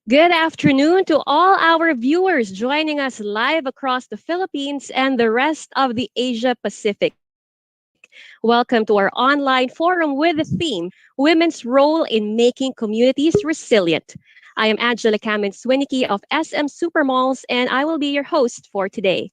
Good afternoon to all our viewers joining us live across the Philippines and the rest of the Asia Pacific. Welcome to our online forum with the theme Women's Role in Making Communities Resilient. I am Angela Kamins Swinicky of SM Supermalls, and I will be your host for today.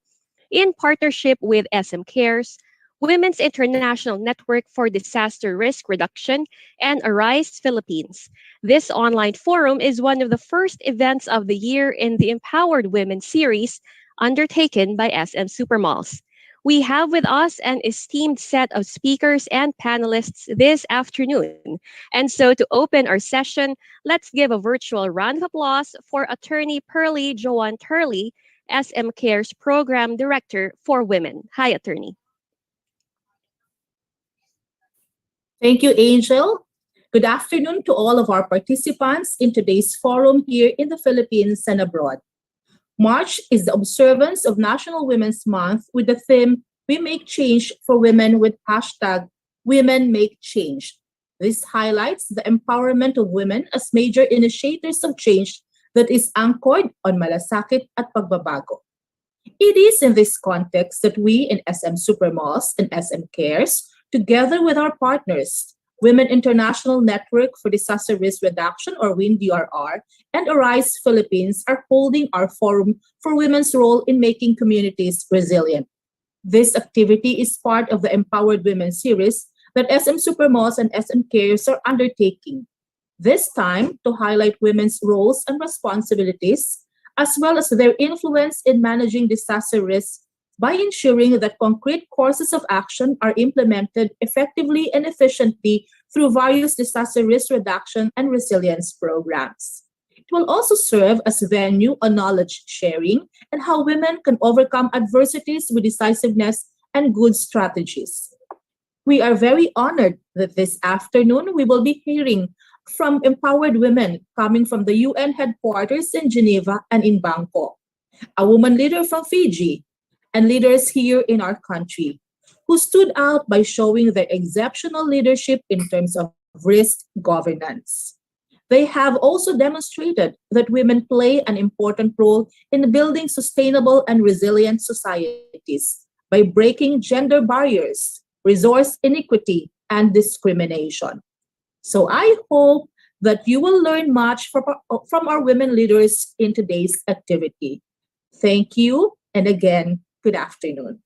In partnership with SM Cares, Women's International Network for Disaster Risk Reduction, and Arise Philippines. This online forum is one of the first events of the year in the Empowered Women series undertaken by SM Supermalls. We have with us an esteemed set of speakers and panelists this afternoon. And so, to open our session, let's give a virtual round of applause for attorney Pearlie Joanne Turley, SM Cares Program Director for Women. Hi, attorney. Thank you, Angel. Good afternoon to all of our participants in today's forum here in the Philippines and abroad. March is the observance of National Women's Month with the theme We Make Change for Women with hashtag Women Make Change. This highlights the empowerment of women as major initiators of change that is anchored on malasakit at pagbabago. It is in this context that we in SM Supermalls and SM Cares, together with our partners, Women International Network for Disaster Risk Reduction or WIN-DRR and Arise Philippines are holding our forum for women's role in making communities resilient. This activity is part of the Empowered Women series that SM Supermalls and SM Cares are undertaking. This time to highlight women's roles and responsibilities as well as their influence in managing disaster risks by ensuring that concrete courses of action are implemented effectively and efficiently through various disaster risk reduction and resilience programs. It will also serve as a venue on knowledge sharing and how women can overcome adversities with decisiveness and good strategies. We are very honored that this afternoon we will be hearing from empowered women coming from the UN headquarters in Geneva and in Bangkok, a woman leader from Fiji, and leaders here in our country who stood out by showing their exceptional leadership in terms of risk governance. They have also demonstrated that women play an important role in building sustainable and resilient societies by breaking gender barriers, resource inequity, and discrimination. So I hope that you will learn much from our women leaders in today's activity. Thank you, and again, good afternoon.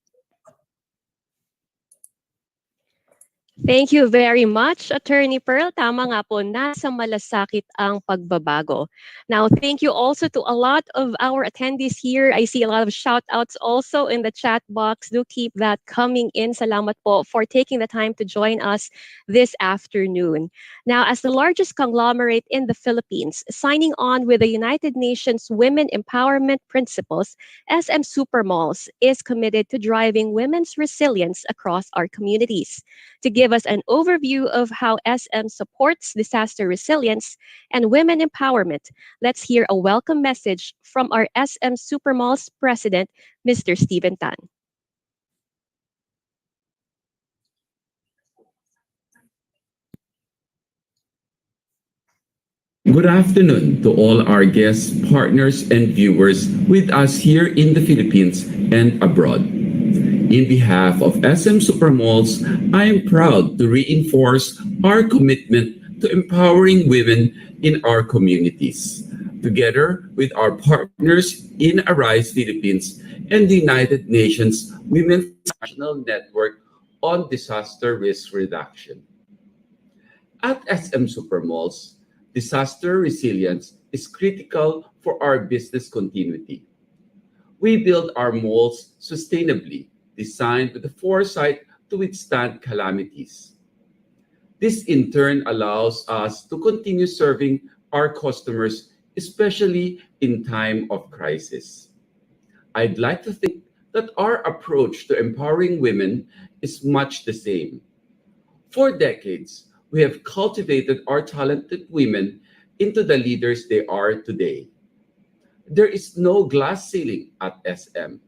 Thank you very much, Attorney Pearl. Tama nga po, nasa malasakit ang pagbabago. Now, thank you also to a lot of our attendees here. I see a lot of shout outs also in the chat box. Do keep that coming in. Salamat po for taking the time to join us this afternoon. Now, as the largest conglomerate in the Philippines, signing on with the United Nations Women Empowerment Principles, SM Supermalls is committed to driving women's resilience across our communities. To give us an overview of how SM supports disaster resilience and women empowerment, let's hear a welcome message from our SM Supermalls President, Mr. Stephen Tan. Good afternoon to all our guests, partners, and viewers with us here in the Philippines and abroad. In behalf of SM Supermalls, I am proud to reinforce our commitment to empowering women in our communities, together with our partners in Arise Philippines and the United Nations Women's National Network on Disaster Risk Reduction. At SM Supermalls, disaster resilience is critical for our business continuity. We build our malls sustainably, designed with the foresight to withstand calamities. This in turn allows us to continue serving our customers, especially in time of crisis. I'd like to think that our approach to empowering women is much the same. For decades, we have cultivated our talented women into the leaders they are today. There is no glass ceiling at SM,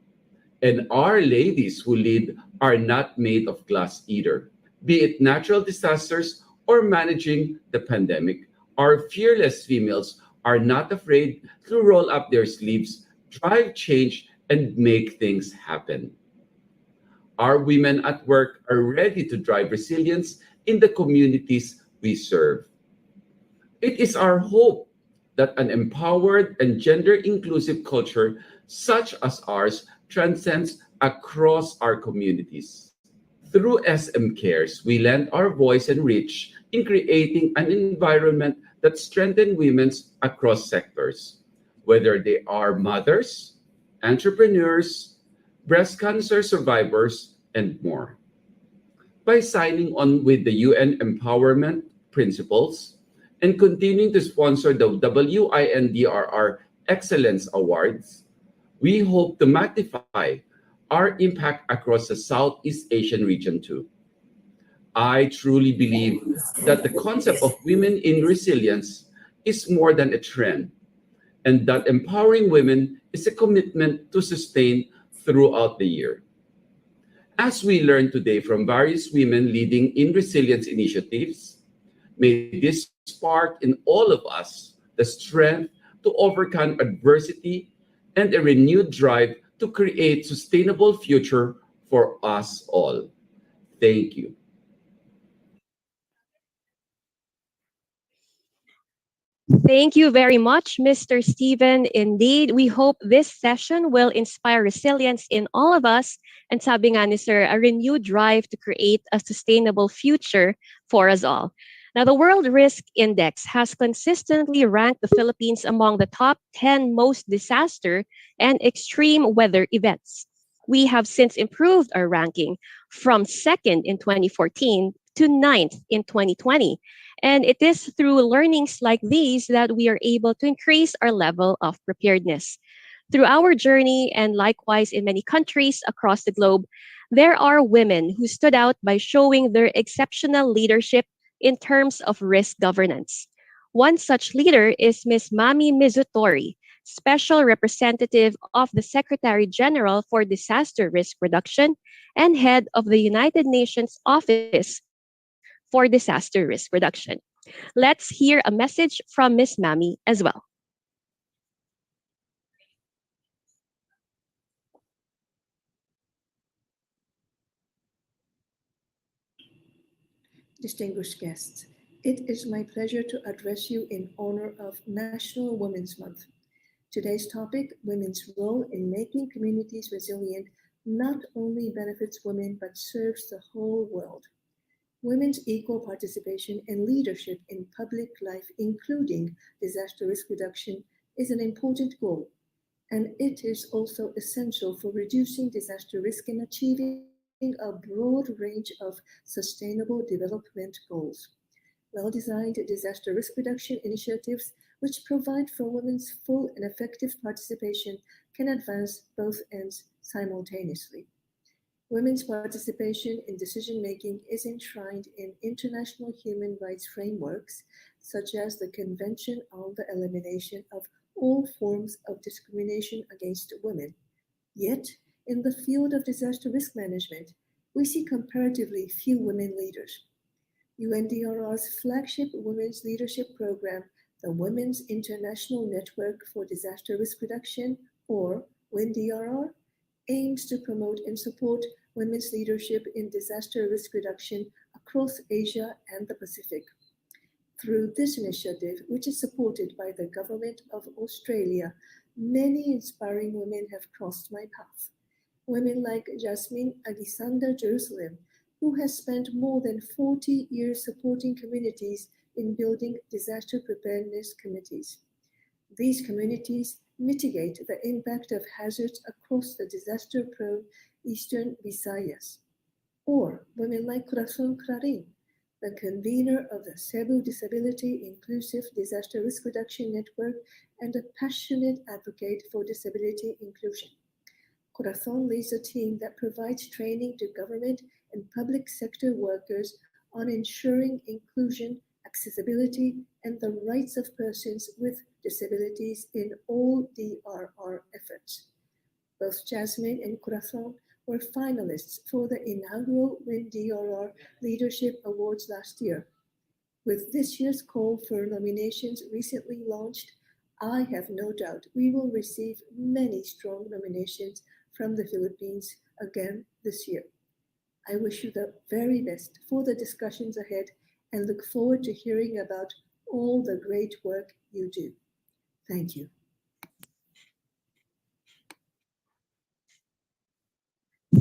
and our ladies who lead are not made of glass either. Be it natural disasters or managing the pandemic, our fearless females are not afraid to roll up their sleeves, drive change, and make things happen. Our women at work are ready to drive resilience in the communities we serve. It is our hope that an empowered and gender inclusive culture such as ours transcends across our communities. Through SM Cares, we lend our voice and reach in creating an environment that strengthens women across sectors, whether they are mothers, entrepreneurs, breast cancer survivors, and more. By signing on with the UN Empowerment Principles and continuing to sponsor the WINDRR Excellence Awards, we hope to magnify our impact across the Southeast Asian region too. I truly believe that the concept of women in resilience is more than a trend, and that empowering women is a commitment to sustain throughout the year. As we learn today from various women leading in resilience initiatives, may this spark in all of us the strength to overcome adversity and a renewed drive to create sustainable future for us all. Thank you. Thank you very much, Mr. Steven. Indeed, we hope this session will inspire resilience in all of us and sabi nga ni Sir, a renewed drive to create a sustainable future for us all. Now, the World Risk Index has consistently ranked the Philippines among the top 10 most disaster and extreme weather events. We have since improved our ranking from second in 2014 to ninth in 2020. And it is through learnings like these that we are able to increase our level of preparedness. Through our journey, and likewise in many countries across the globe, there are women who stood out by showing their exceptional leadership in terms of risk governance. One such leader is Ms. Mami Mizutori, Special Representative of the Secretary General for Disaster Risk Reduction and head of the United Nations Office for Disaster Risk Reduction. Let's hear a message from Ms. Mami as well. Distinguished guests, it is my pleasure to address you in honor of National Women's Month. Today's topic, women's role in making communities resilient, not only benefits women but serves the whole world. Women's equal participation and leadership in public life, including disaster risk reduction, is an important goal, and it is also essential for reducing disaster risk and achieving a broad range of sustainable development goals. Well designed disaster risk reduction initiatives, which provide for women's full and effective participation, can advance both ends simultaneously. Women's participation in decision making is enshrined in international human rights frameworks, such as the Convention on the Elimination of All Forms of Discrimination against Women. Yet, in the field of disaster risk management, we see comparatively few women leaders. UNDRR's flagship women's leadership program, the Women's International Network for Disaster Risk Reduction, or WINDRR, aims to promote and support women's leadership in disaster risk reduction across Asia and the Pacific. Through this initiative, which is supported by the Government of Australia, many inspiring women have crossed my path. Women like Jasmine Agisanda Jerusalem, who has spent more than 40 years supporting communities in building disaster preparedness committees. These communities mitigate the impact of hazards across the disaster-prone eastern Visayas. Or women like Corazon Clarin, the convener of the Cebu Disability Inclusive Disaster Risk Reduction Network and a passionate advocate for disability inclusion. Corazon leads a team that provides training to government and public sector workers on ensuring inclusion, accessibility, and the rights of persons with disabilities in all DRR efforts. Both Jasmine and Corazon were finalists for the inaugural WIN-DRR Leadership Awards last year. With this year's call for nominations recently launched, I have no doubt we will receive many strong nominations from the Philippines again this year. I wish you the very best for the discussions ahead and look forward to hearing about all the great work you do. Thank you.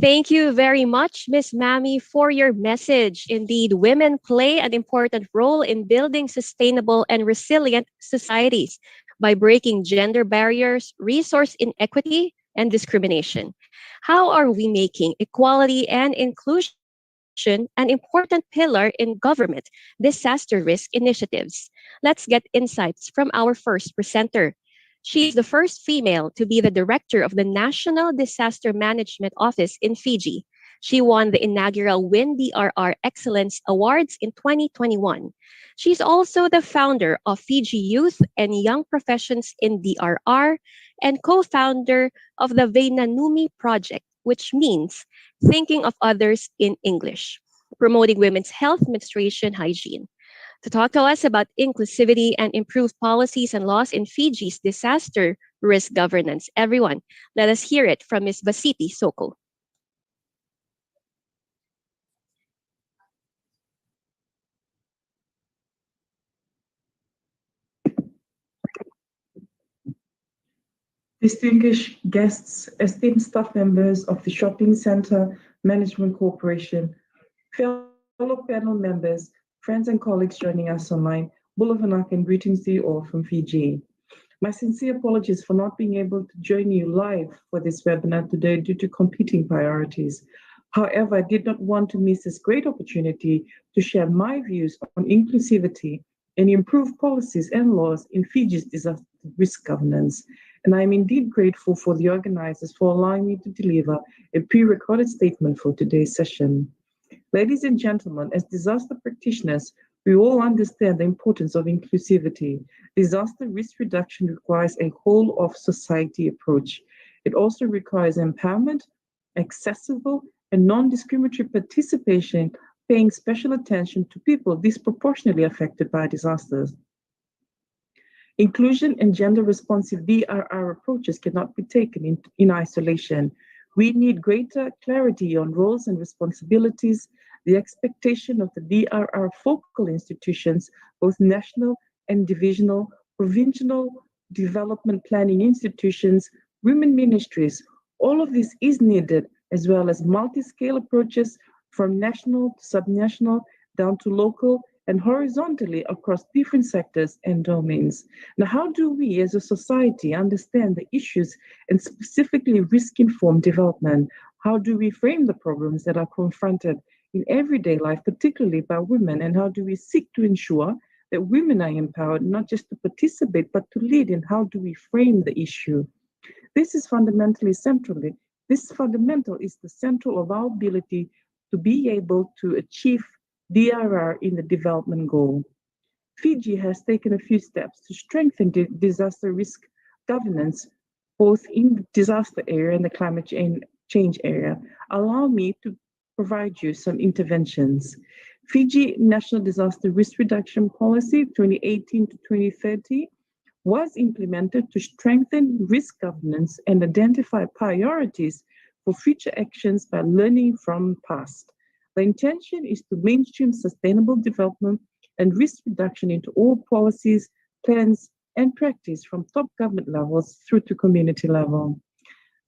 Thank you very much, Miss Mammy, for your message. Indeed, women play an important role in building sustainable and resilient societies by breaking gender barriers, resource inequity, and discrimination. How are we making equality and inclusion an important pillar in government disaster risk initiatives? Let's get insights from our first presenter. She is the first female to be the director of the National Disaster Management Office in Fiji. She won the inaugural WIN-DRR Excellence Awards in 2021. She's also the founder of Fiji Youth and Young Professions in DRR and co-founder of the Vainanumi Project, which means thinking of others in English, promoting women's health, menstruation, hygiene. To talk to us about inclusivity and improved policies and laws in Fiji's disaster risk governance. Everyone, let us hear it from Ms. Basiti Soko. Distinguished guests, esteemed staff members of the Shopping Center Management Corporation, fellow panel members, friends and colleagues joining us online, Bulavanak and greetings to you all from Fiji. My sincere apologies for not being able to join you live for this webinar today due to competing priorities. However, I did not want to miss this great opportunity to share my views on inclusivity and improved policies and laws in Fiji's disaster risk governance. And I am indeed grateful for the organizers for allowing me to deliver a pre-recorded statement for today's session. Ladies and gentlemen, as disaster practitioners, we all understand the importance of inclusivity. Disaster risk reduction requires a whole of society approach. It also requires empowerment, accessible, and non-discriminatory participation, paying special attention to people disproportionately affected by disasters. Inclusion and gender-responsive DRR approaches cannot be taken in isolation. We need greater clarity on roles and responsibilities, the expectation of the DRR focal institutions, both national and divisional, provincial development planning institutions, women ministries. All of this is needed, as well as multi-scale approaches from national to subnational down to local and horizontally across different sectors and domains. Now, how do we as a society understand the issues and specifically risk-informed development? How do we frame the problems that are confronted in everyday life, particularly by women? And how do we seek to ensure that women are empowered, not just to participate, but to lead? And how do we frame the issue? This is fundamental is the central of our ability to be able to achieve DRR in the development goal. Fiji has taken a few steps to strengthen disaster risk governance, both in the disaster area and the climate change area. Allow me to provide you some interventions. Fiji National Disaster Risk Reduction Policy 2018 to 2030 was implemented to strengthen risk governance and identify priorities for future actions by learning from past. The intention is to mainstream sustainable development and risk reduction into all policies, plans, and practice from top government levels through to community level.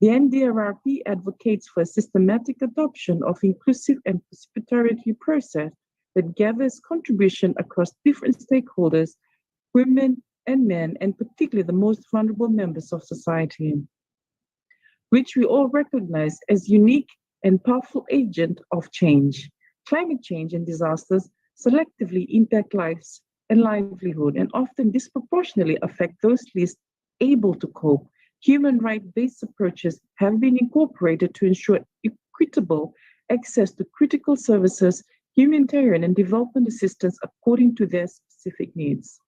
The NDRRP advocates for a systematic adoption of inclusive and participatory process that gathers contribution across different stakeholders, women and men, and particularly the most vulnerable members of society, which we all recognize as unique and powerful agent of change. Climate change and disasters selectively impact lives and livelihood and often disproportionately affect those least able to cope. Human right-based approaches have been incorporated to ensure equitable access to critical services, humanitarian and development assistance according to their specific needs.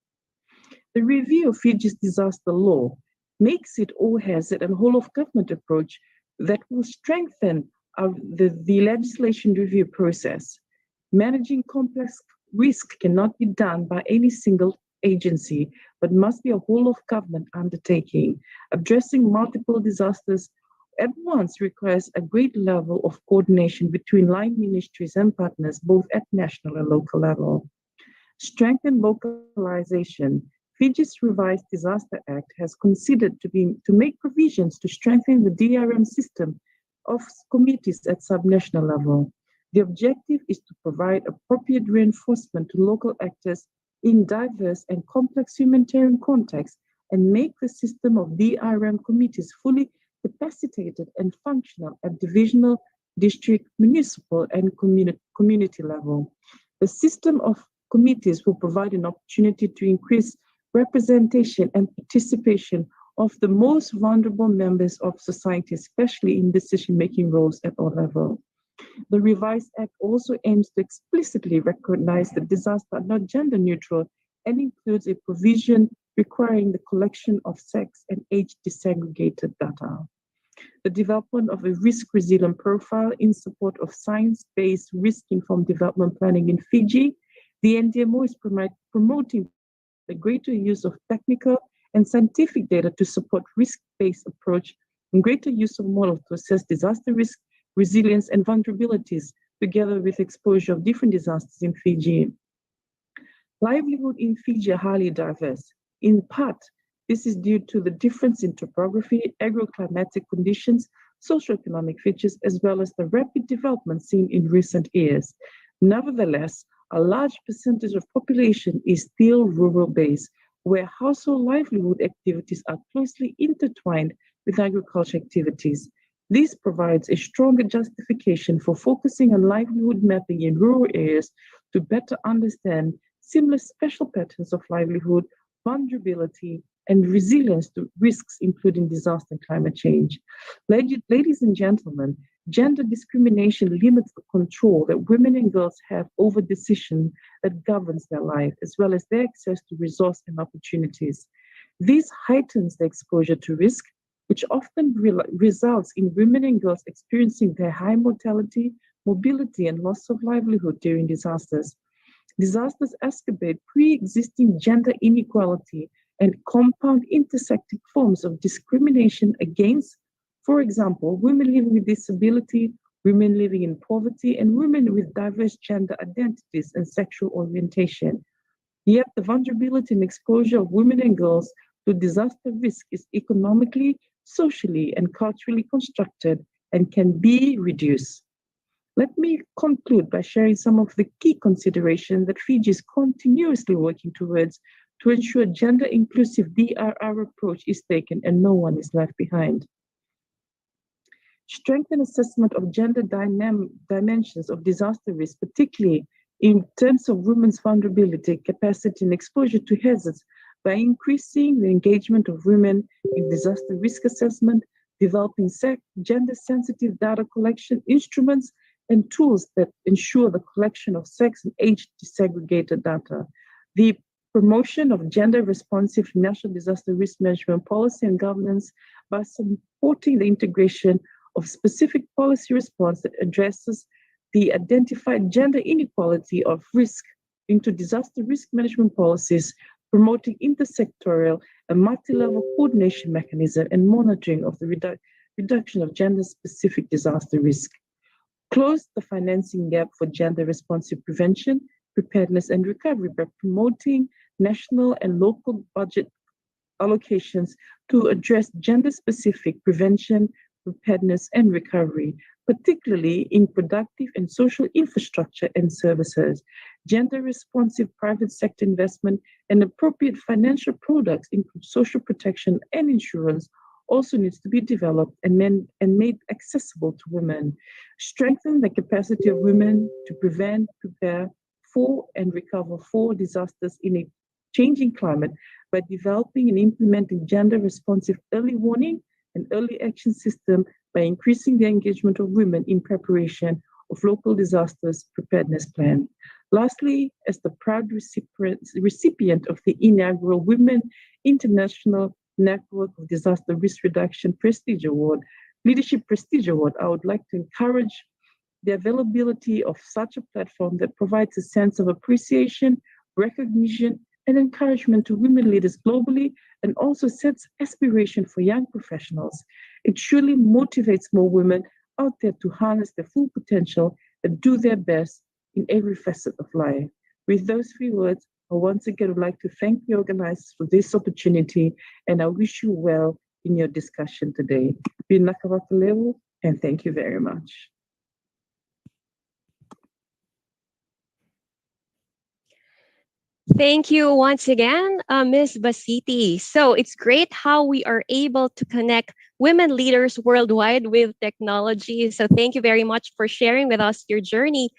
The review of Fiji's disaster law makes it all hazard and whole of government approach that will strengthen the legislation review process. Managing complex risk cannot be done by any single agency, but must be a whole of government undertaking. Addressing multiple disasters at once requires a great level of coordination between line ministries and partners, both at national and local level. Strengthen localization. Fiji's revised Disaster Act has considered to make provisions to strengthen the DRM system of committees at subnational level. The objective is to provide appropriate reinforcement to local actors in diverse and complex humanitarian contexts and make the system of DRM committees fully capacitated and functional at divisional, district, municipal, and community level. The system of committees will provide an opportunity to increase representation and participation of the most vulnerable members of society, especially in decision-making roles at all levels. The revised act also aims to explicitly recognize that disasters are not gender neutral and includes a provision requiring the collection of sex and age disaggregated data. The development of a risk resilient profile in support of science-based risk-informed development planning in Fiji. The NDMO is promoting the greater use of technical and scientific data to support risk-based approach and greater use of models to assess disaster risk, resilience, and vulnerabilities, together with exposure of different disasters in Fiji. Livelihood in Fiji are highly diverse. In part, this is due to the difference in topography, agroclimatic conditions, socioeconomic features, as well as the rapid development seen in recent years. Nevertheless, a large percentage of population is still rural-based, where household livelihood activities are closely intertwined with agriculture activities. This provides a stronger justification for focusing on livelihood mapping in rural areas to better understand similar special patterns of livelihood, vulnerability, and resilience to risks, including disaster and climate change. Ladies and gentlemen, gender discrimination limits the control that women and girls have over decision that governs their life, as well as their access to resource and opportunities. This heightens the exposure to risk, which often results in women and girls experiencing their high mortality, mobility, and loss of livelihood during disasters. Disasters exacerbate pre-existing gender inequality and compound intersecting forms of discrimination against, for example, women living with disability, women living in poverty, and women with diverse gender identities and sexual orientation. Yet the vulnerability and exposure of women and girls to disaster risk is economically, socially, and culturally constructed and can be reduced. Let me conclude by sharing some of the key considerations that Fiji is continuously working towards to ensure gender inclusive DRR approach is taken and no one is left behind. Strengthen assessment of gender dimensions of disaster risk, particularly in terms of women's vulnerability, capacity, and exposure to hazards by increasing the engagement of women in disaster risk assessment, developing gender-sensitive data collection instruments and tools that ensure the collection of sex and age disaggregated data. The promotion of gender-responsive national disaster risk management policy and governance by supporting the integration of specific policy response that addresses the identified gender inequality of risk into disaster risk management policies, promoting intersectoral and multi-level coordination mechanism and monitoring of the reduction of gender-specific disaster risk. Close the financing gap for gender-responsive prevention, preparedness, and recovery by promoting national and local budget allocations to address gender-specific prevention, preparedness, and recovery, particularly in productive and social infrastructure and services. Gender-responsive private sector investment and appropriate financial products, including social protection and insurance, also needs to be developed and made accessible to women. Strengthen the capacity of women to prevent, prepare for, and recover for disasters in a changing climate by developing and implementing gender-responsive early warning and early action system by increasing the engagement of women in preparation of local disasters preparedness plan. Lastly, as the proud recipient of the inaugural Women International Network of Disaster Risk Reduction Prestige Award, Leadership Prestige Award, I would like to encourage the availability of such a platform that provides a sense of appreciation, recognition, and encouragement to women leaders globally and also sets aspiration for young professionals. It truly motivates more women out there to harness their full potential and do their best in every facet of life. With those three words, I once again would like to thank the organizers for this opportunity and I wish you well in your discussion today. Binakawakaleu, and thank you very much. Thank you once again, Ms. Basiti. So it's great how we are able to connect women leaders worldwide with technology. So thank you very much for sharing with us your journey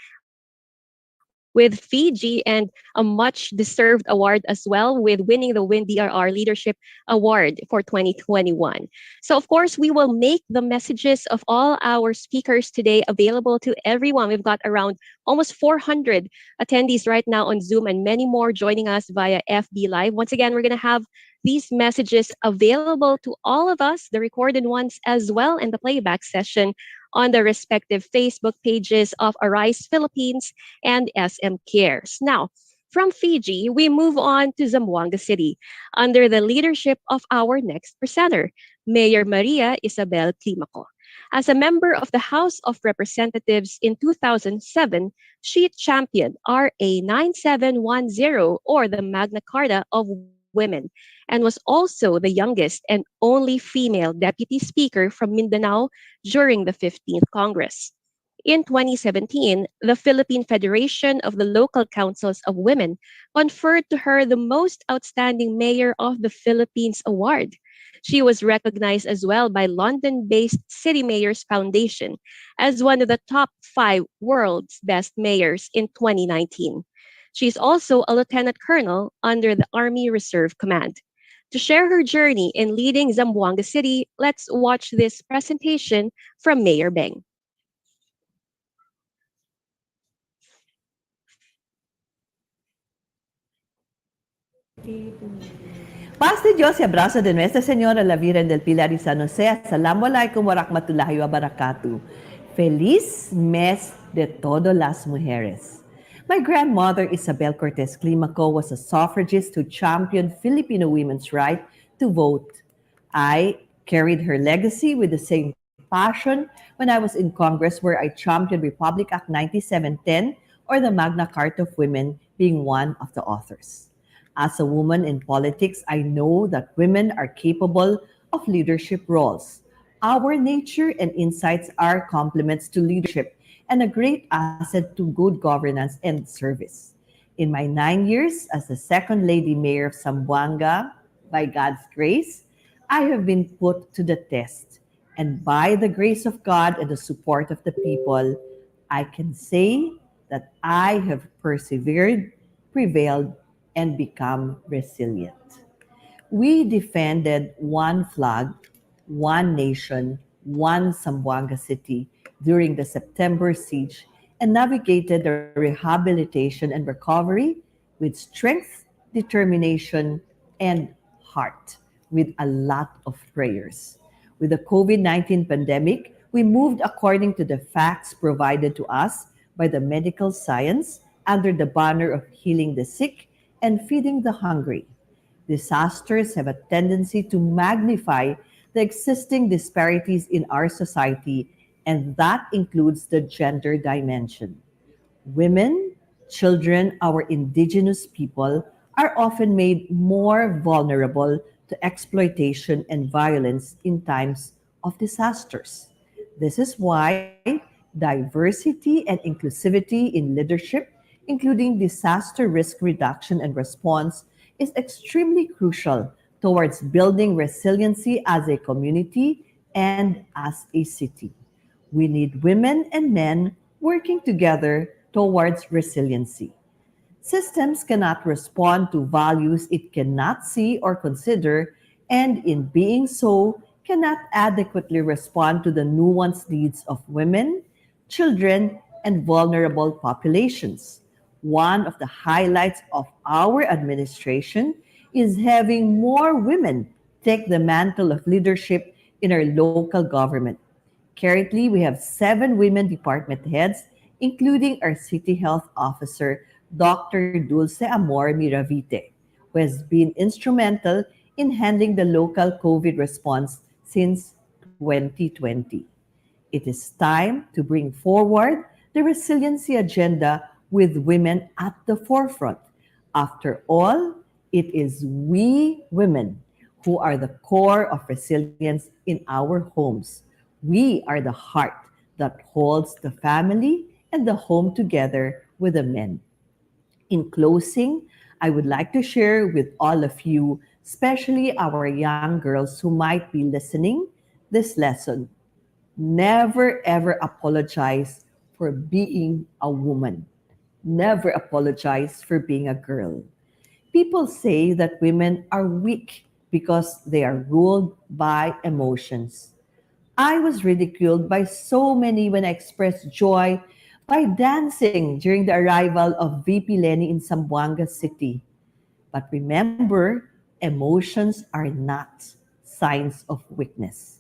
with Fiji and a much deserved award as well with winning the Win DRR Leadership Award for 2021. So of course, we will make the messages of all our speakers today available to everyone. We've got around almost 400 attendees right now on Zoom and many more joining us via FB Live. Once again, we're going to have these messages available to all of us, the recorded ones as well, and the playback session on the respective Facebook pages of Arise Philippines and SM Cares. Now, from Fiji, we move on to Zamboanga City under the leadership of our next presenter, Mayor Maria Isabel Climaco. As a member of the House of Representatives in 2007, she championed RA 9710 or the Magna Carta of Women and was also the youngest and only female deputy speaker from Mindanao during the 15th Congress. In 2017, the Philippine Federation of the Local Councils of Women conferred to her the Most Outstanding Mayor of the Philippines award. She was recognized as well by London based City Mayors Foundation as one of the top 5 world's best mayors in 2019. She is also a lieutenant colonel under the Army Reserve Command. To share her journey in leading Zamboanga City, let's watch this presentation from Mayor Beng. Paz de Dios y abrazo de Nuestra Señora la Virgen del Pilar y San José. Assalamu alaikum wa rahmatullahi wa barakatuh. Feliz mes de todas las mujeres. My grandmother, Isabel Cortez Climaco, was a suffragist who championed Filipino women's right to vote. I carried her legacy with the same passion when I was in Congress, where I championed Republic Act 9710 or the Magna Carta of Women, being one of the authors. As a woman in politics, I know that women are capable of leadership roles. Our nature and insights are complements to leadership and a great asset to good governance and service. In my 9 years as the second lady mayor of Zamboanga, by God's grace, I have been put to the test. And by the grace of God and the support of the people, I can say that I have persevered, prevailed, and become resilient. We defended one flag, one nation, one Zamboanga City during the September siege and navigated the rehabilitation and recovery with strength, determination, and heart, with a lot of prayers. With the COVID 19 pandemic, we moved according to the facts provided to us by the medical science under the banner of healing the sick and feeding the hungry. Disasters have a tendency to magnify the existing disparities in our society, and that includes the gender dimension. Women, children, our indigenous people are often made more vulnerable to exploitation and violence in times of disasters. This is why diversity and inclusivity in leadership, including disaster risk reduction and response, is extremely crucial towards building resiliency as a community and as a city. We need women and men working together towards resiliency. Systems cannot respond to values it cannot see or consider, and in being so, cannot adequately respond to the nuanced needs of women, children, and vulnerable populations. One of the highlights of our administration is having more women take the mantle of leadership in our local government. Currently, we have 7 women department heads, including our City Health Officer, Dr. Dulce Amor Miravite. who has been instrumental in handling the local COVID response since 2020. It is time to bring forward the resiliency agenda with women at the forefront. After all, it is we women who are the core of resilience in our homes. We are the heart that holds the family and the home together with the men. In closing, I would like to share with all of you, especially our young girls who might be listening, this lesson. Never ever apologize for being a woman. Never apologize for being a girl. People say that women are weak because they are ruled by emotions. I was ridiculed by so many when I expressed joy by dancing during the arrival of VP Lenny in Zamboanga City. But remember, emotions are not signs of weakness.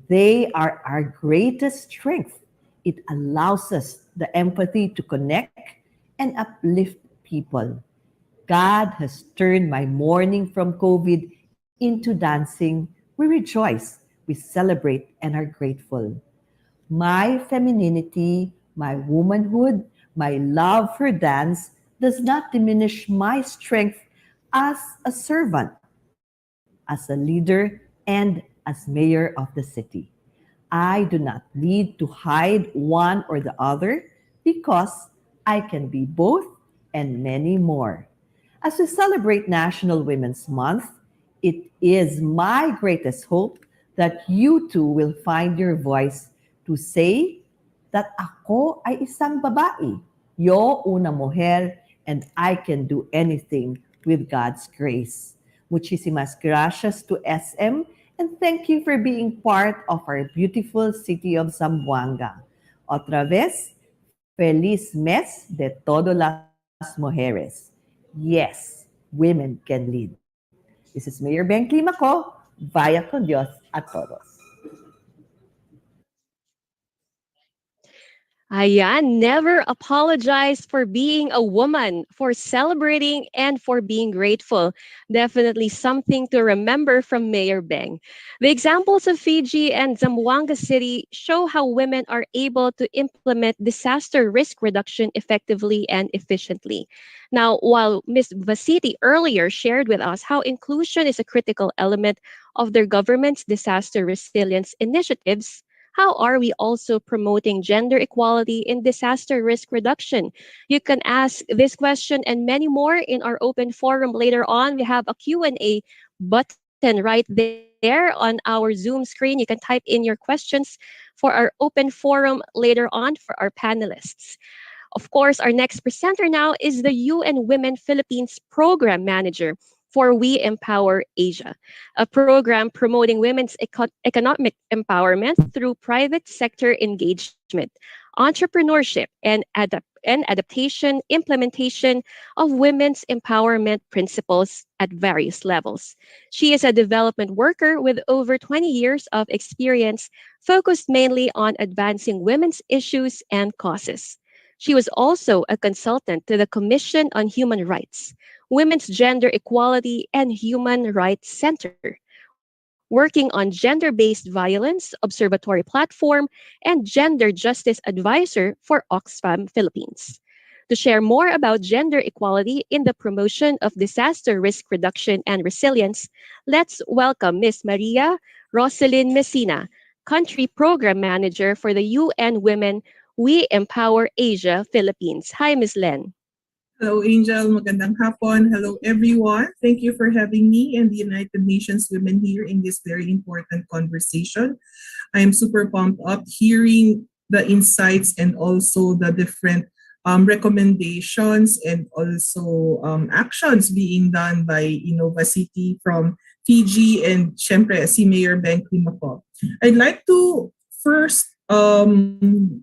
They are our greatest strength. It allows us the empathy to connect and uplift people. God has turned my mourning from COVID into dancing. We rejoice, we celebrate, and are grateful. My femininity, my womanhood, my love for dance does not diminish my strength as a servant, as a leader, and as mayor of the city. I do not need to hide one or the other because I can be both and many more. As we celebrate National Women's Month, it is my greatest hope that you too will find your voice to say that ako ay isang babae, yo una mujer, and I can do anything with God's grace. Muchísimas gracias to SM and thank you for being part of our beautiful city of Zamboanga. Otra vez, feliz mes de todas las mujeres. Yes, women can lead. This is Mayor Ben Climaco, vaya con Dios a todos. Ayan, never apologize for being a woman, for celebrating, and for being grateful. Definitely something to remember from Mayor Beng. The examples of Fiji and Zamboanga City show how women are able to implement disaster risk reduction effectively and efficiently. Now, while Ms. Vasiti earlier shared with us how inclusion is a critical element of their government's disaster resilience initiatives, how are we also promoting gender equality in disaster risk reduction? You can ask this question and many more in our open forum later on. We have a Q&A button right there on our Zoom screen. You can type in your questions for our open forum later on for our panelists. Of course, our next presenter now is the UN Women Philippines Program Manager for We Empower Asia, a program promoting women's economic empowerment through private sector engagement, entrepreneurship, and adaptation implementation of women's empowerment principles at various levels. She is a development worker with over 20 years of experience focused mainly on advancing women's issues and causes. She was also a consultant to the Commission on Human Rights, Women's Gender Equality and Human Rights Center, working on gender-based violence observatory platform and gender justice advisor for Oxfam Philippines. To share more about gender equality in the promotion of disaster risk reduction and resilience, let's welcome Ms. Maria Roselyn Messina, Country Program Manager for the UN Women We Empower Asia Philippines. Hi, Ms. Len. Hello, Angel. Magandang hapon. Hello, everyone. Thank you for having me and the United Nations Women here in this very important conversation. I am super pumped up hearing the insights and also the different recommendations and also actions being done by Vasiti from Fiji and syempre si Mayor Ben Climaco. I'd like to first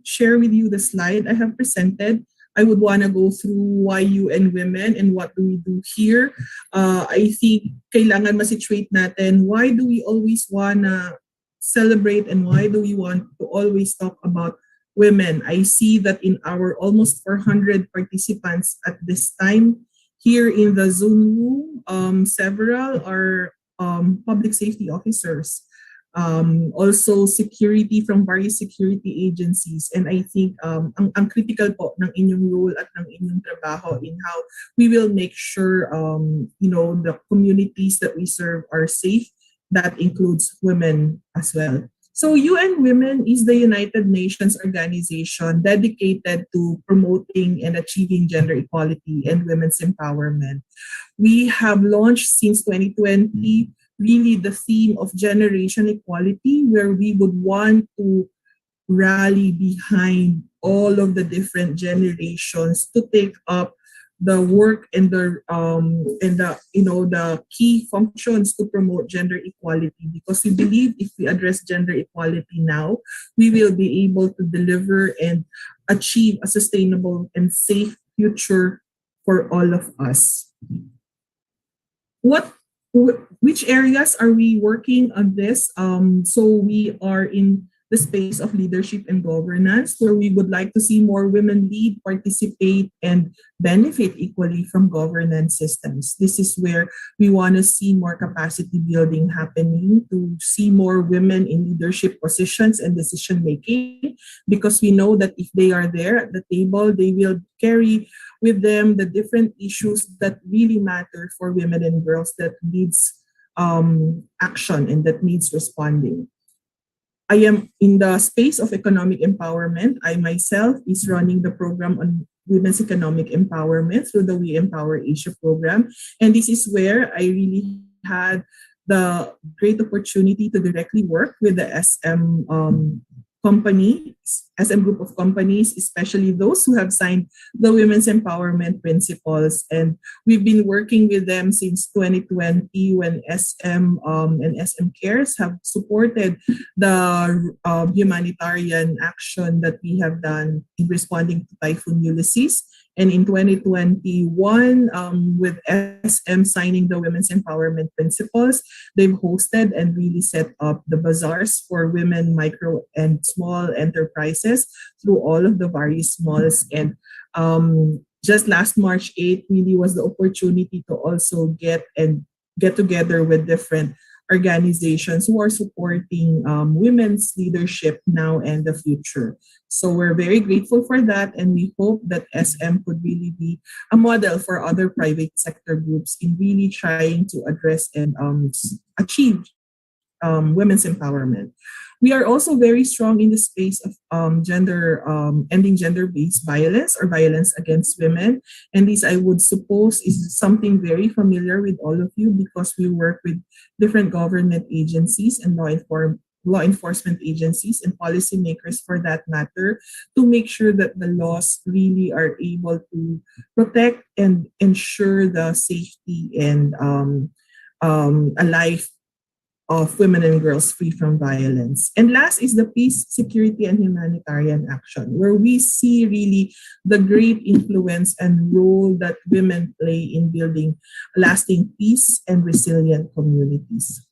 share with you the slide I have presented. I would want to go through why UN Women and what do we do here. I think kailangan ma-situate natin why do we always want to celebrate and why do we want to always talk about women. I see that in our almost 400 participants at this time Here in the Zoom room, several are public safety officers, also security from various security agencies. And I think ang critical po ng inyong role at ng inyong trabaho in how we will make sure the communities that we serve are safe. That includes women as well. So UN Women is the United Nations organization dedicated to promoting and achieving gender equality and women's empowerment. We have launched since 2020 really the theme of generation equality, where we would want to rally behind all of the different generations to take up the work and the key functions to promote gender equality, because we believe if we address gender equality now, we will be able to deliver and achieve a sustainable and safe future for all of us. Which areas are we working on this? So we are in the space of leadership and governance, where we would like to see more women lead, participate, and benefit equally from governance systems. This is where we want to see more capacity building happening, to see more women in leadership positions and decision making, because we know that if they are there at the table, they will carry with them the different issues that really matter for women and girls, that needs action and that needs responding. I am in the space of economic empowerment. I myself is running the program on women's economic empowerment through the We Empower Asia program. And this is where I really had the great opportunity to directly work with the SM group of companies, especially those who have signed the Women's Empowerment Principles. And we've been working with them since 2020, when SM and SM Cares have supported the humanitarian action that we have done in responding to Typhoon Ulysses. And in 2021, with SM signing the Women's Empowerment Principles, they've hosted and really set up the bazaars for women, micro and small enterprises through all of the various malls. And just last March 8th really was the opportunity to also get together with different organizations who are supporting women's leadership now and the future. So we're very grateful for that, and we hope that SM could really be a model for other private sector groups in really trying to address and achieve women's empowerment. We are also very strong in the space of ending gender-based violence or violence against women. And this, I would suppose, is something very familiar with all of you, because we work with different government agencies and law enforcement agencies and policymakers, for that matter, to make sure that the laws really are able to protect and ensure the safety and a life of women and girls free from violence. And last is the peace, security, and humanitarian action, where we see really the great influence and role that women play in building lasting peace and resilient communities.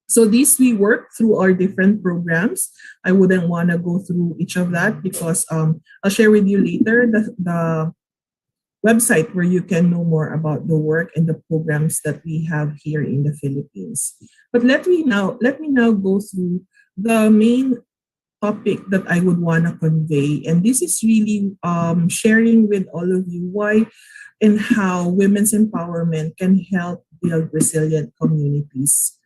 So this we work through our different programs. I wouldn't want to go through each of that, because I'll share with you later the website where you can know more about the work and the programs that we have here in the Philippines. But let me now go through the main topic that I would want to convey. And this is really sharing with all of you why and how women's empowerment can help build resilient communities.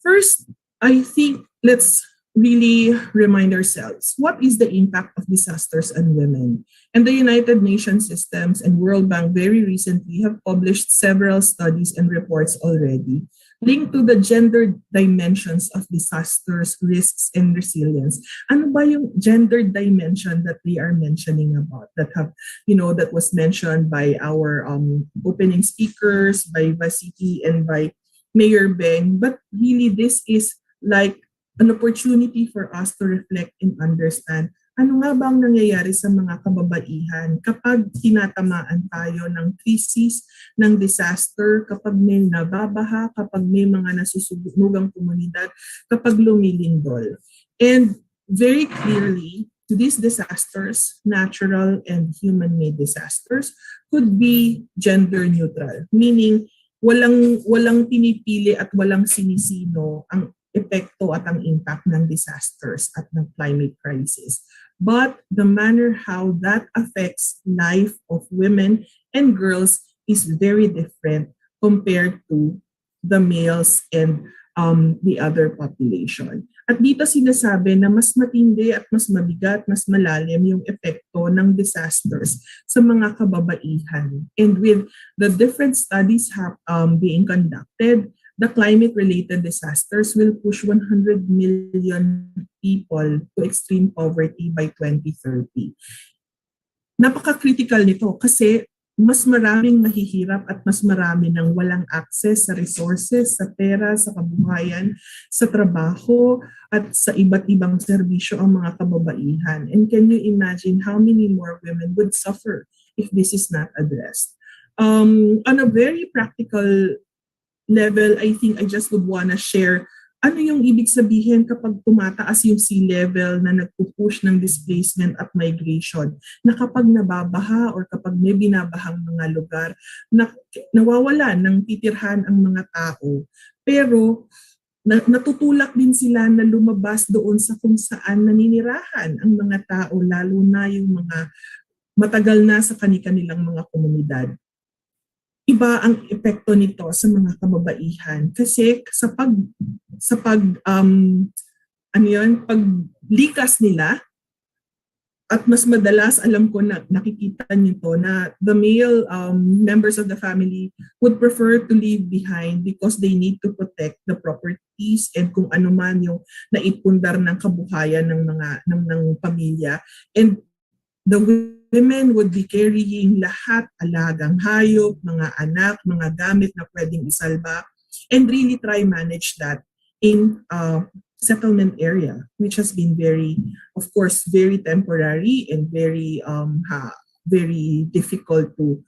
First, I think let's really remind ourselves, what is the impact of disasters on women? And the United Nations systems and World Bank very recently have published several studies and reports already linked to the gender dimensions of disasters, risks, and resilience. Ano ba yung gender dimension that they are mentioning about, that was mentioned by our opening speakers, by Vasiti and by Mayor Beng? But really, this is like an opportunity for us to reflect and understand ano nga bang nangyayari sa mga kababaihan kapag tinatamaan tayo ng krisis, ng disaster, kapag may nababaha, kapag may mga nasusunugang komunidad, kapag lumilindol. And very clearly, these disasters, natural and human-made disasters, could be gender neutral, meaning walang pinipili at walang sinisino ang epekto at ang impact ng disasters at ng climate crisis. But the manner how that affects life of women and girls is very different compared to the males and the other population. At dito sinasabi na mas matindi at mas mabigat, mas malalim yung epekto ng disasters sa mga kababaihan. And with the different studies being conducted, the climate-related disasters will push 100 million people to extreme poverty by 2030. Napaka-critical nito kasi mas maraming mahihirap at mas marami nang walang access sa resources, sa pera, sa kabuhayan, sa trabaho, at sa iba't ibang serbisyo ang mga kababaihan. And can you imagine how many more women would suffer if this is not addressed? On a very practical level, I think I just would wanna share ano yung ibig sabihin kapag tumataas yung sea level na nagpupush ng displacement at migration, na kapag nababaha or kapag may binabahang mga lugar, nawawala ng titirhan ang mga tao. Pero natutulak din sila na lumabas doon sa kung saan naninirahan ang mga tao, lalo na yung mga matagal na sa kanilang mga komunidad. Iba ang epekto nito sa mga kababaihan kasi sa paglikas nila, at mas madalas alam ko na nakikita niyo to na the male members of the family would prefer to leave behind because they need to protect the properties and kung ano man yung naipundar ng kabuhayan ng pamilya, and the women would be carrying lahat, alagang hayop, mga anak, mga gamit na pwedeng isalba, and really try manage that in settlement area, which has been very, of course, very temporary and very difficult to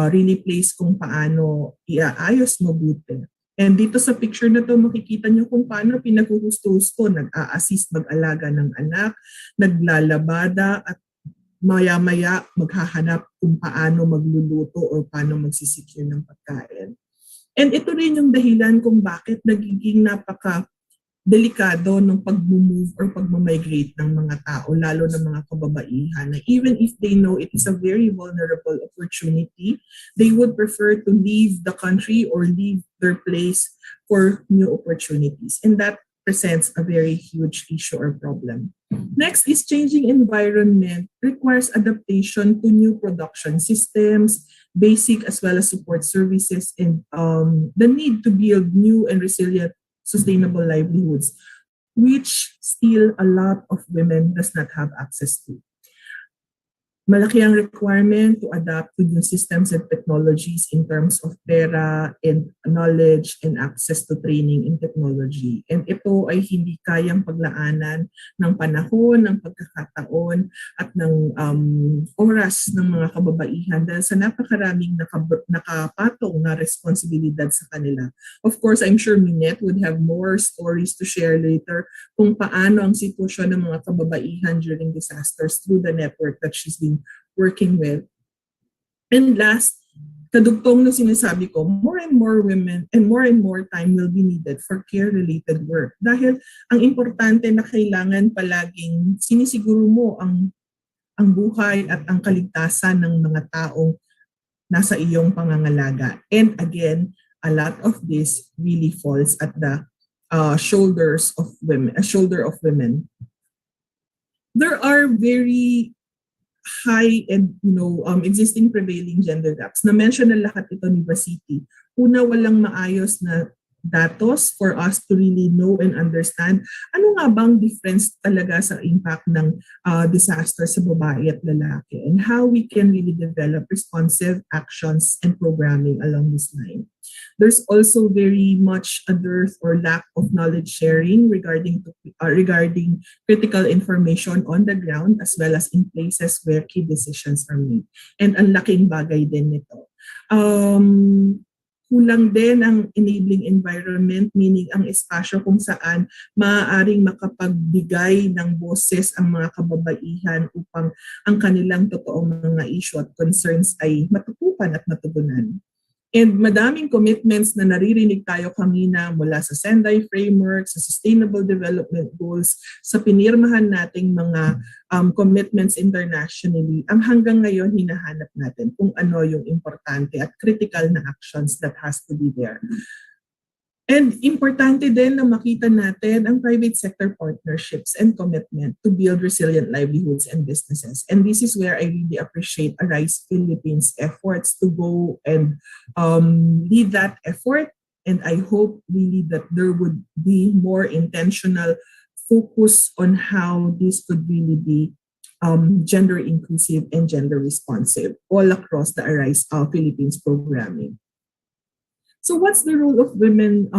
really place kung paano iaayos mabuti. And dito sa picture na to, makikita nyo kung paano pinaghuhusto-husto, nag-a-assist mag-alaga ng anak, naglalabada, at maya-maya maghahanap kung paano magluluto o paano magsisecure ng pagkain. And ito rin yung dahilan kung bakit nagiging napaka-delikado ng pag-move or pag-migrate ng mga tao, lalo ng mga kababaihan, na even if they know it is a very vulnerable opportunity, they would prefer to leave the country or leave their place for new opportunities. And that presents a very huge issue or problem. Next is changing environment requires adaptation to new production systems, basic as well as support services, and the need to build new and resilient sustainable livelihoods, which still a lot of women does not have access to. Malaki ang requirement to adapt to new systems and technologies in terms of pera and knowledge and access to training in technology. And ito ay hindi kayang paglaanan ng panahon, ng pagkakataon, at ng oras ng mga kababaihan dahil sa napakaraming nakapatong na responsibilidad sa kanila. Of course, I'm sure Minette would have more stories to share later kung paano ang sitwasyon ng mga kababaihan during disasters through the network that she's been working with. And last, kadugtong na sinasabi ko, more and more women and more time will be needed for care-related work. Dahil ang importante na kailangan palaging sinisiguro mo ang buhay at ang kaligtasan ng mga taong nasa iyong pangangalaga. And again, a lot of this really falls at the shoulder of women. There are very high and existing prevailing gender gaps. Na-mention na lahat ito ni Basiti. Una, walang maayos na datos for us to really know and understand ano nga bang difference talaga sa impact ng disaster sa babae at lalaki, and how we can really develop responsive actions and programming along this line. There's also very much a dearth or lack of knowledge sharing regarding critical information on the ground as well as in places where key decisions are made. And ang laking bagay din nito. kulang din ang enabling environment, meaning ang espasyo kung saan maaaring makapagbigay ng boses ang mga kababaihan upang ang kanilang totoong mga issue at concerns ay matutukan at matugunan. And madaming commitments na naririnig tayo kanina mula sa Sendai Framework, sa Sustainable Development Goals, sa pinirmahan nating mga commitments internationally, ang hanggang ngayon hinahanap natin kung ano yung importante at critical na actions that has to be there. And importante din na makita natin ang private sector partnerships and commitment to build resilient livelihoods and businesses. And this is where I really appreciate Arise Philippines' efforts to go and lead that effort. And I hope really that there would be more intentional focus on how this could really be gender inclusive and gender responsive all across the Arise Philippines programming. So what's the role of women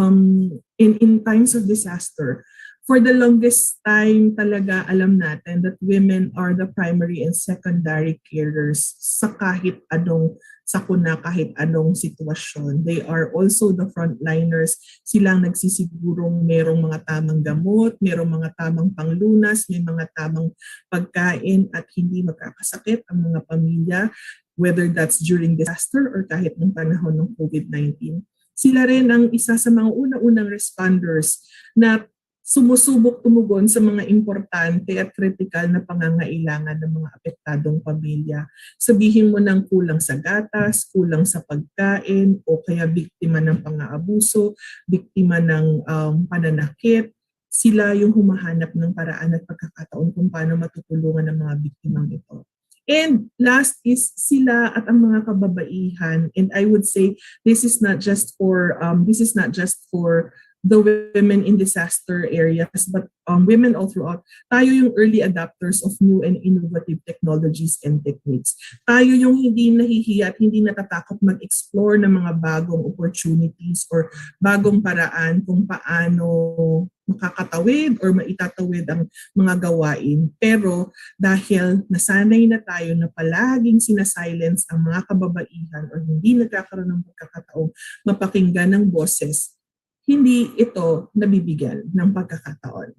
in times of disaster? For the longest time talaga alam natin that women are the primary and secondary carers sa kahit anong sakuna, kahit anong sitwasyon. They are also the frontliners. Silang nagsisigurong merong mga tamang gamot, merong mga tamang panglunas, may mga tamang pagkain at hindi magkakasakit ang mga pamilya, whether that's during disaster or kahit ng panahon ng COVID-19. Sila rin ang isa sa mga unang-unang responders na sumusubok tumugon sa mga importante at kritikal na pangangailangan ng mga apektadong pamilya. Sabihin mo ng kulang sa gatas, kulang sa pagkain, o kaya biktima ng pang-aabuso, biktima ng pananakit. Sila yung humahanap ng paraan at pagkakataon kung paano matutulungan ng mga biktimang ito. And last is sila at ang mga kababaihan, and I would say this is not just for the women in disaster areas, but women all throughout. Tayo yung early adopters of new and innovative technologies and techniques. Tayo yung hindi nahihiya at hindi natatakot mag-explore ng mga bagong opportunities or bagong paraan kung paano makakatawid or maitatawid ang mga gawain. Pero dahil nasanay na tayo na palaging sinasilence ang mga kababaihan or hindi nagkakaroon ng pagkakataong mapakinggan ng boses, hindi ito nabibigyan ng pagkakataon.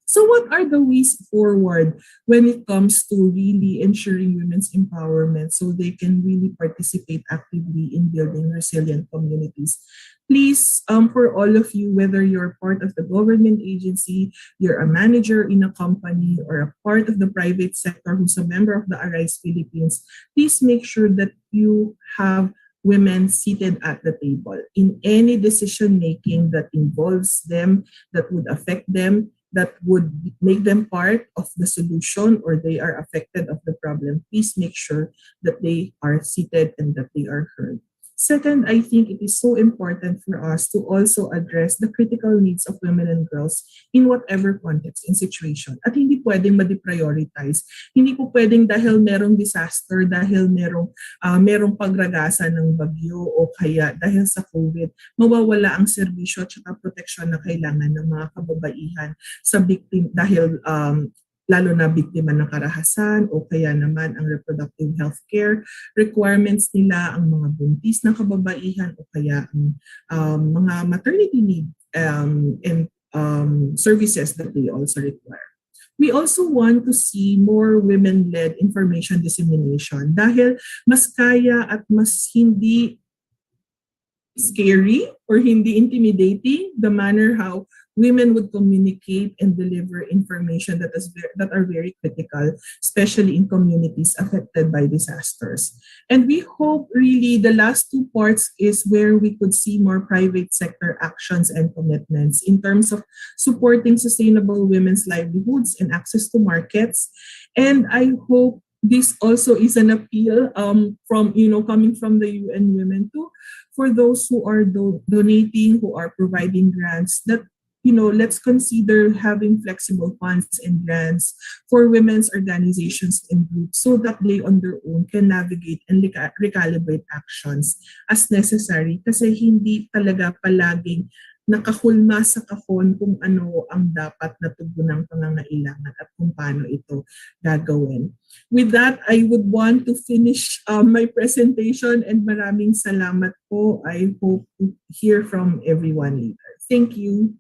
So what are the ways forward when it comes to really ensuring women's empowerment so they can really participate actively in building resilient communities? Please, for all of you, whether you're part of the government agency, you're a manager in a company, or a part of the private sector who's a member of the Arise Philippines, please make sure that you have women seated at the table in any decision making that involves them, that would affect them, that would make them part of the solution or they are affected of the problem. Please make sure that they are seated and that they are heard. Second, I think it is so important for us to also address the critical needs of women and girls in whatever context and situation. At hindi pwedeng ma-deprioritize. Hindi po pwedeng dahil merong disaster, dahil merong pagragasan ng bagyo o kaya dahil sa COVID, mawawala ang serbisyo at saka proteksyon na kailangan ng mga kababaihan sa victim dahil lalo na biktima ng karahasan o kaya naman ang reproductive health care requirements nila, ang mga buntis na kababaihan o kaya ang mga maternity leave and services that they also require. We also want to see more women-led information dissemination dahil mas kaya at mas hindi scary or hindi intimidating the manner how women would communicate and deliver information that are very critical, especially in communities affected by disasters. And we hope really the last two parts is where we could see more private sector actions and commitments in terms of supporting sustainable women's livelihoods and access to markets. And I hope this also is an appeal from coming from the UN Women too, for those who are donating, who are providing grants, that let's consider having flexible funds and grants for women's organizations and groups so that they on their own can navigate and recalibrate actions as necessary kasi hindi talaga palaging nakahulma sa kahon kung ano ang dapat na tugunang pangangailangan at kung paano ito gagawin. With that, I would want to finish my presentation and maraming salamat po. I hope to hear from everyone later. Thank you.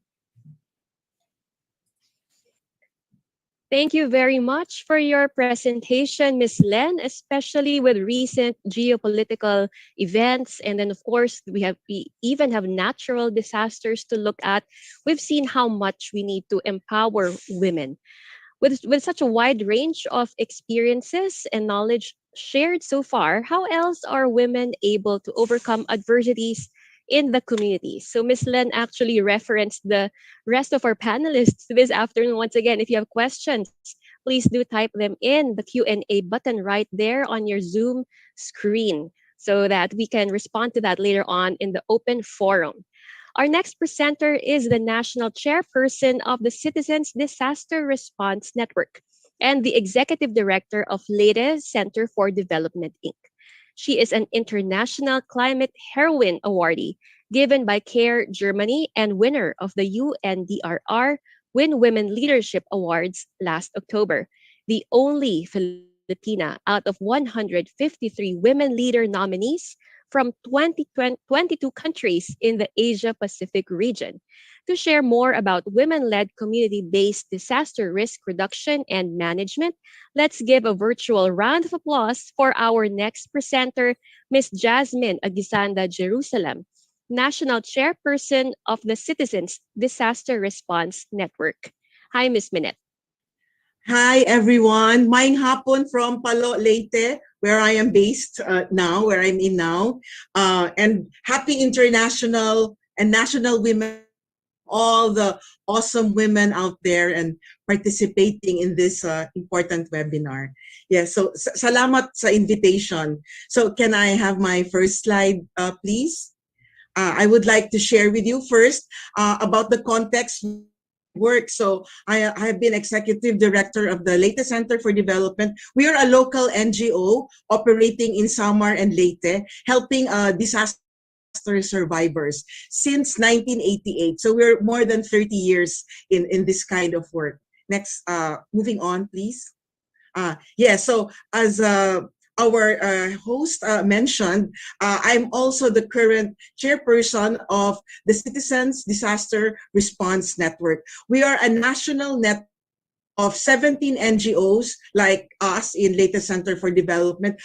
Thank you very much for your presentation, Ms. Len, especially with recent geopolitical events. And then, of course, we even have natural disasters to look at. We've seen how much we need to empower women. With such a wide range of experiences and knowledge shared so far, how else are women able to overcome adversities in the community? So Ms. Len actually referenced the rest of our panelists this afternoon. Once again, if you have questions, please do type them in the Q&A button right there on your Zoom screen so that we can respond to that later on in the open forum. Our next presenter is the national chairperson of the Citizens Disaster Response Network and the executive director of Leyte Center for Development, Inc. She is an international climate heroine awardee given by CARE Germany and winner of the UNDRR Win Women Leadership Awards last October, the only Filipina out of 153 women leader nominees from 22 countries in the Asia Pacific region. To share more about women led community based disaster risk reduction and management, let's give a virtual round of applause for our next presenter, Ms. Jasmine Agisanda Jerusalem, National Chairperson of the Citizens Disaster Response Network. Hi, Ms. Minette. Hi, everyone. Maing hapon from Palo, Leyte, where I am based now, where I'm in now. And happy International and National Women, all the awesome women out there and participating in this important webinar. Yeah, so salamat sa invitation. So can I have my first slide, please? I would like to share with you first about the context work. So I have been executive director of the Leyte Center for Development. We are a local NGO operating in Samar and Leyte, helping disaster survivors since 1988. So we're more than 30 years in this kind of work. Next, moving on, please. Yeah, so as our host mentioned, I'm also the current chairperson of the Citizens Disaster Response Network. We are a national network of 17 NGOs like us in Leyte Center for Development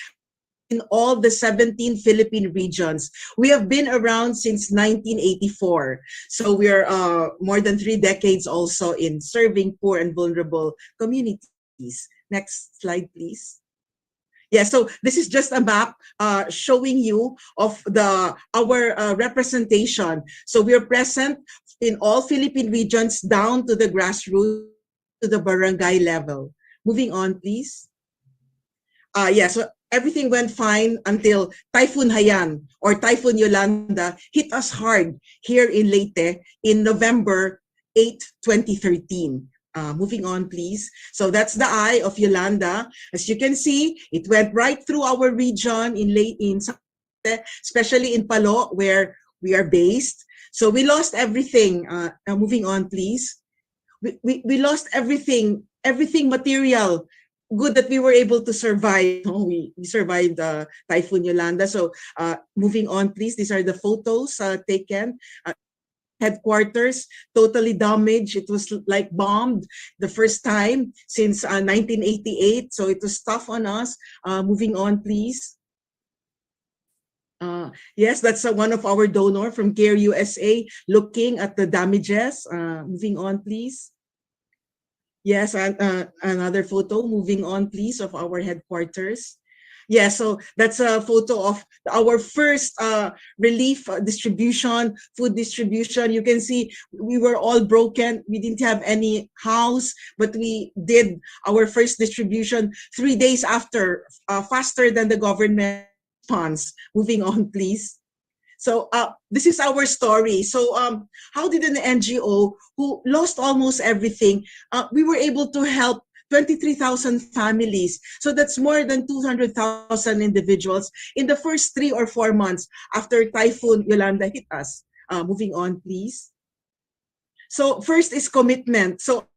in all the 17 Philippine regions. We have been around since 1984. So we are more than 3 decades also in serving poor and vulnerable communities. Next slide, please. Yeah, so this is just a map showing you of our representation. So we are present in all Philippine regions down to the grassroots, to the barangay level. Moving on, please. Yeah, so everything went fine until Typhoon Haiyan or Typhoon Yolanda hit us hard here in Leyte in November 8, 2013. Moving on, please. So that's the eye of Yolanda. As you can see, it went right through our region in Leyte, especially in Palo, where we are based. So we lost everything. Moving on, please. We lost everything material. Good that we were able to survive. We survived Typhoon Yolanda. So moving on, please. These are the photos taken. Headquarters totally damaged. It was like bombed the first time since 1988. So it was tough on us. Moving on, please. Yes, that's one of our donor from CARE USA looking at the damages. Moving on, please. Yes, another photo. Moving on, please, of our headquarters. Yeah, so that's a photo of our first relief distribution, food distribution. You can see we were all broken. We didn't have any house, but we did our first distribution 3 days after, faster than the government response. Moving on, please. So this is our story. So how did an NGO who lost almost everything, we were able to help 23,000 families. So that's more than 200,000 individuals in the first 3 or 4 months after Typhoon Yolanda hit us. Moving on, please. So first is commitment. So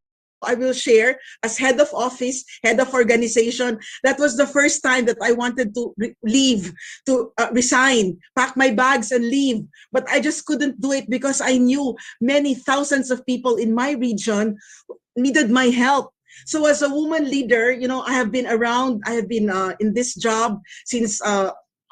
I will share as head of office, head of organization, that was the first time that I wanted to leave, to resign, pack my bags and leave. But I just couldn't do it because I knew many thousands of people in my region needed my help. So as a woman leader, I have been around, I have been in this job since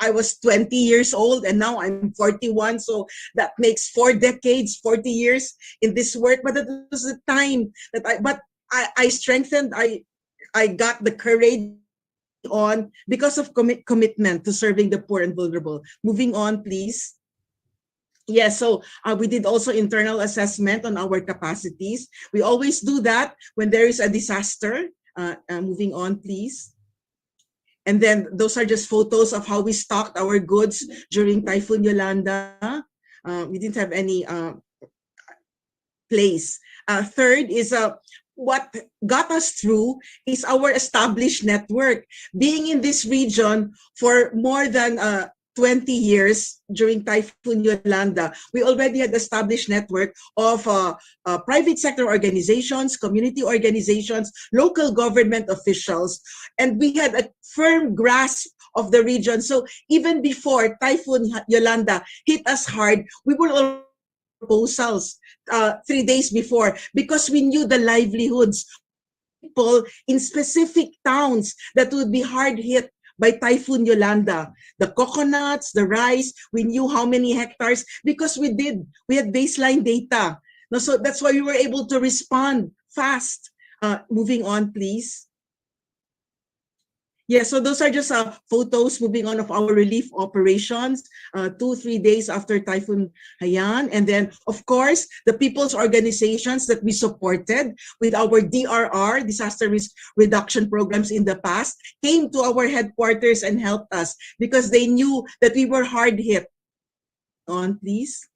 I was 20 years old, and now I'm 41. So that makes 4 decades, 40 years in this work. But it was the time that I strengthened, I got the courage on because of commitment to serving the poor and vulnerable. Moving on, please. Yes, so we did also internal assessment on our capacities. We always do that when there is a disaster. Moving on, please. And then those are just photos of how we stocked our goods during Typhoon Yolanda. We didn't have any place. Third is what got us through is our established network. Being in this region for more than 20 years during Typhoon Yolanda, we already had established network of private sector organizations, community organizations, local government officials, and we had a firm grasp of the region. So even before Typhoon Yolanda hit us hard, we were already proposals 3 days before because we knew the livelihoods people in specific towns that would be hard hit by Typhoon Yolanda. The coconuts, the rice, we knew how many hectares because we had baseline data. No, so that's why we were able to respond fast. Moving on, please. Yeah, so those are just photos moving on of our relief operations 2-3 days after Typhoon Haiyan. And then, of course, the people's organizations that we supported with our DRR, disaster risk reduction programs in the past, came to our headquarters and helped us because they knew that we were hard hit. On, please.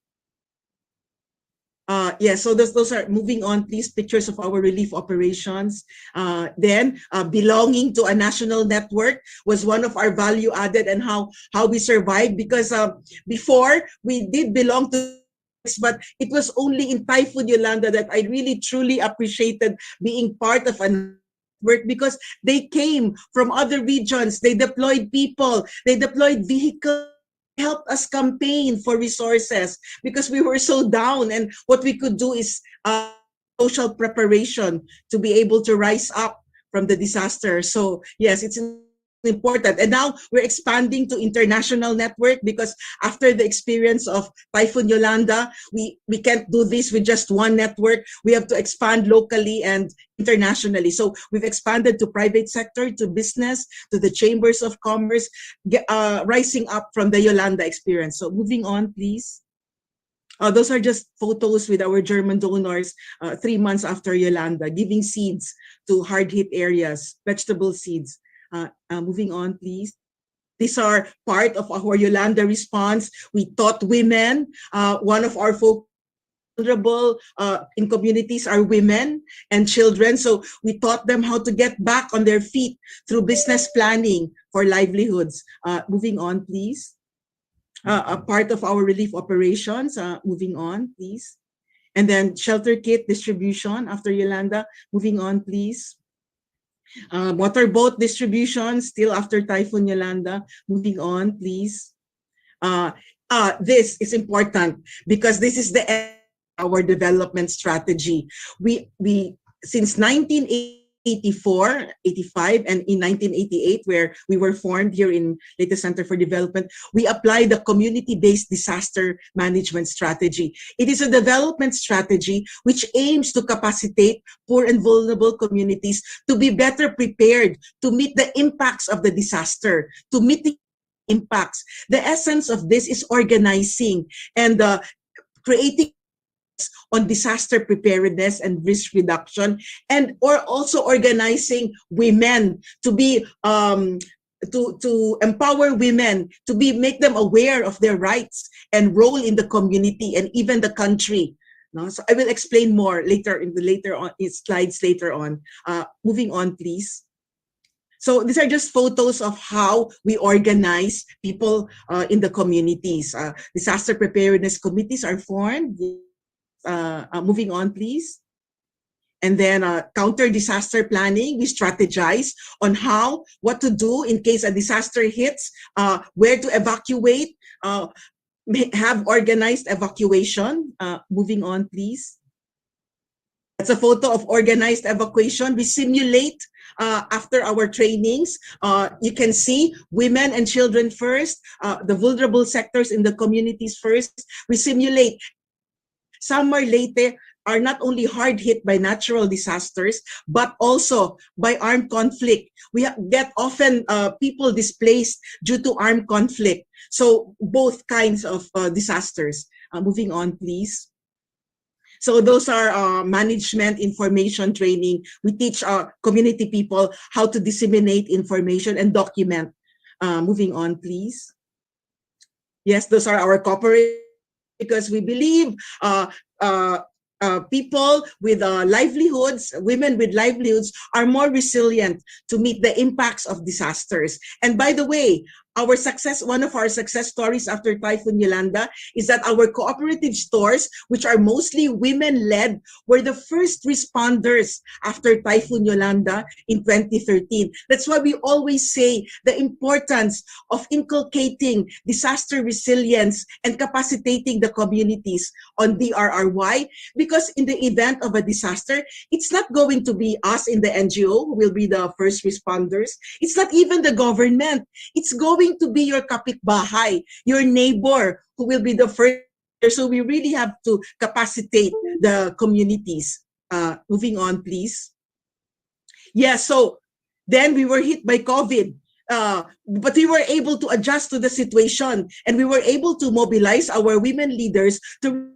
So those are moving on, please. Pictures of our relief operations. Then belonging to a national network was one of our value added and how we survived because before we did belong to, but it was only in Typhoon Yolanda that I really truly appreciated being part of a network because they came from other regions. They deployed people. They deployed vehicles. Helped us campaign for resources because we were so down, and what we could do is social preparation to be able to rise up from the disaster. So yes, it's important, and now we're expanding to international network because after the experience of Typhoon Yolanda, we can't do this with just one network. We have to expand locally and internationally. So we've expanded to private sector, to business, to the chambers of commerce, rising up from the Yolanda experience. So moving on, please. Those are just photos with our German donors 3 months after Yolanda, giving seeds to hard-hit areas, vegetable seeds. Moving on, please. These are part of our Yolanda response. We taught women. One of our vulnerable in communities are women and children. So we taught them how to get back on their feet through business planning for livelihoods. Moving on, please. A part of our relief operations. Moving on, please. And then shelter kit distribution after Yolanda. Moving on, please. Motorboat distribution still after Typhoon Yolanda. Moving on, please. This is important because this is the end of our development strategy. We since 1984, 85, and in 1988, where we were formed here in Leyte Center for Development, we applied the community-based disaster management strategy. It is a development strategy which aims to capacitate poor and vulnerable communities to be better prepared to meet the impacts of the disaster, to mitigate impacts. The essence of this is organizing and creating on disaster preparedness and risk reduction, and or also organizing women to be to empower women to make them aware of their rights and role in the community and even the country. No? So I will explain more later in slides later on. Moving on, please. So these are just photos of how we organize people in the communities. Disaster preparedness committees are formed. moving on, please. And then counter disaster planning. We strategize on what to do in case a disaster hits, where to evacuate, have organized evacuation. Moving on, please. That's a photo of organized evacuation. We simulate after our trainings. You can see women and children first, the vulnerable sectors in the communities first. We simulate. Summer Leyte are not only hard hit by natural disasters, but also by armed conflict. We get often people displaced due to armed conflict. So both kinds of disasters. Moving on, please. So those are management information training. We teach community people how to disseminate information and document. Moving on, please. Yes, those are our corporate, because we believe people with livelihoods, women with livelihoods, are more resilient to meet the impacts of disasters. And by the way, one of our success stories after Typhoon Yolanda is that our cooperative stores, which are mostly women-led, were the first responders after Typhoon Yolanda in 2013. That's why we always say the importance of inculcating disaster resilience and capacitating the communities on DRRY, because in the event of a disaster, it's not going to be us in the NGO who will be the first responders. It's not even the government. It's going to be your kapitbahay, your neighbor, who will be the first. So we really have to capacitate the communities. Moving on, please. Yeah, so then we were hit by COVID. But we were able to adjust to the situation, and we were able to mobilize our women leaders to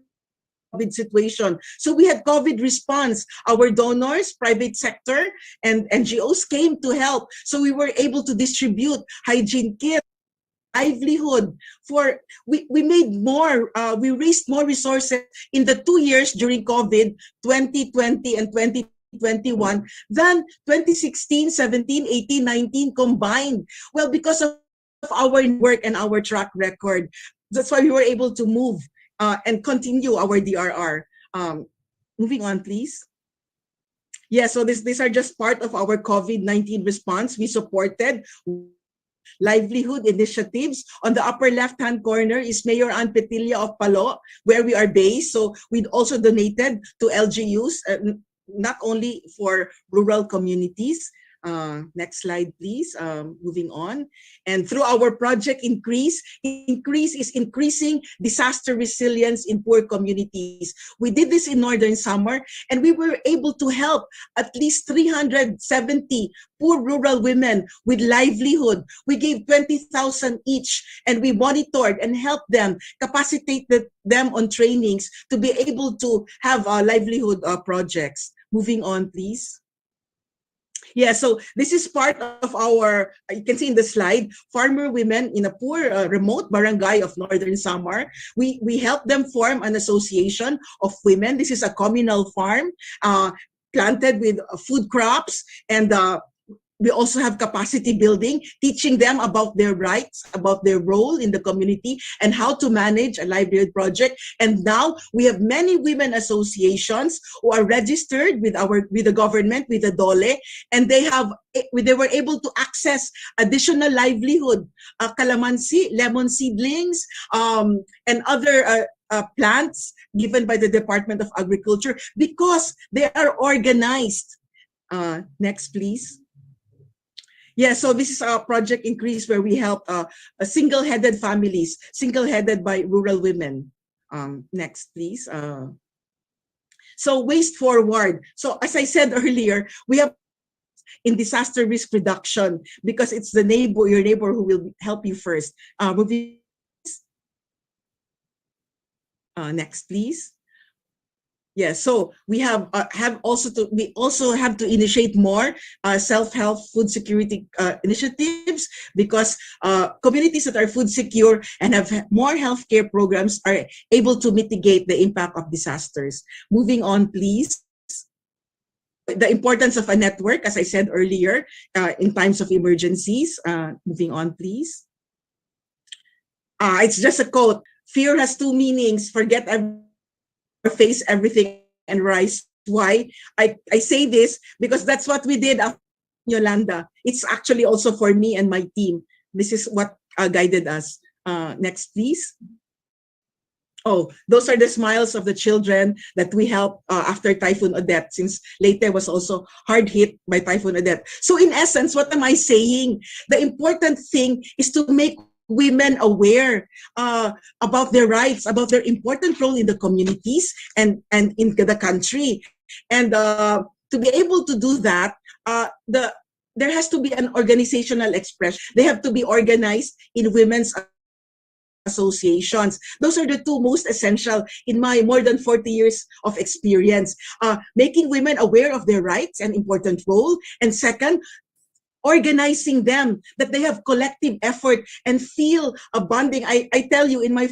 COVID situation. So we had COVID response. Our donors, private sector, and NGOs came to help. So we were able to distribute hygiene kits, livelihood. We made more, we raised more resources in the 2 years during COVID, 2020 and 2021, than 2016, 17, 18, 19 combined. Well, because of our work and our track record. That's why we were able to move and continue our DRR. Moving on, please. Yeah, so these are just part of our COVID-19 response. We supported livelihood initiatives. On the upper left-hand corner is Mayor Ann Petilla of Palo, where we are based. So we also donated to LGUs, not only for rural communities. Next slide, please. Moving on. And through our project Increase is increasing disaster resilience in poor communities. We did this in Northern Samar, and we were able to help at least 370 poor rural women with livelihood. We gave 20,000 each, and we monitored and helped them, capacitated them on trainings to be able to have livelihood projects. Moving on, please. Yeah, so this is part of our, you can see in the slide, farmer women in a poor remote barangay of Northern Samar. We help them form an association of women. This is a communal farm planted with food crops, and we also have capacity building, teaching them about their rights, about their role in the community, and how to manage a livelihood project. And now we have many women associations who are registered with the government, with the DOLE, and they were able to access additional livelihood, calamansi, lemon seedlings, and other plants given by the Department of Agriculture, because they are organized. Next, please. Yeah, so this is our project Increase, where we help single-headed families, single-headed by rural women. Next, please. So waste forward. So as I said earlier, we have in disaster risk reduction, because it's your neighbor who will help you first. Moving. Next, please. Yeah, so we we also have to initiate more self-help food security initiatives, because communities that are food secure and have more healthcare programs are able to mitigate the impact of disasters. Moving on, please. The importance of a network, as I said earlier, in times of emergencies. Moving on, please. It's just a quote. Fear has two meanings. Forget everything. face everything and rise. Why? I say this because that's what we did after Yolanda. It's actually also for me and my team. This is what guided us. Next, please. Oh, those are the smiles of the children that we helped after Typhoon Odette, since Leyte was also hard hit by Typhoon Odette. So in essence, what am I saying? The important thing is to make women aware about their rights, about their important role in the communities and in the country. And to be able to do that, there has to be an organizational expression. They have to be organized in women's associations. Those are the two most essential in my more than 40 years of experience. Making women aware of their rights, an important role. And second, organizing them, that they have collective effort and feel a bonding. I tell you, in my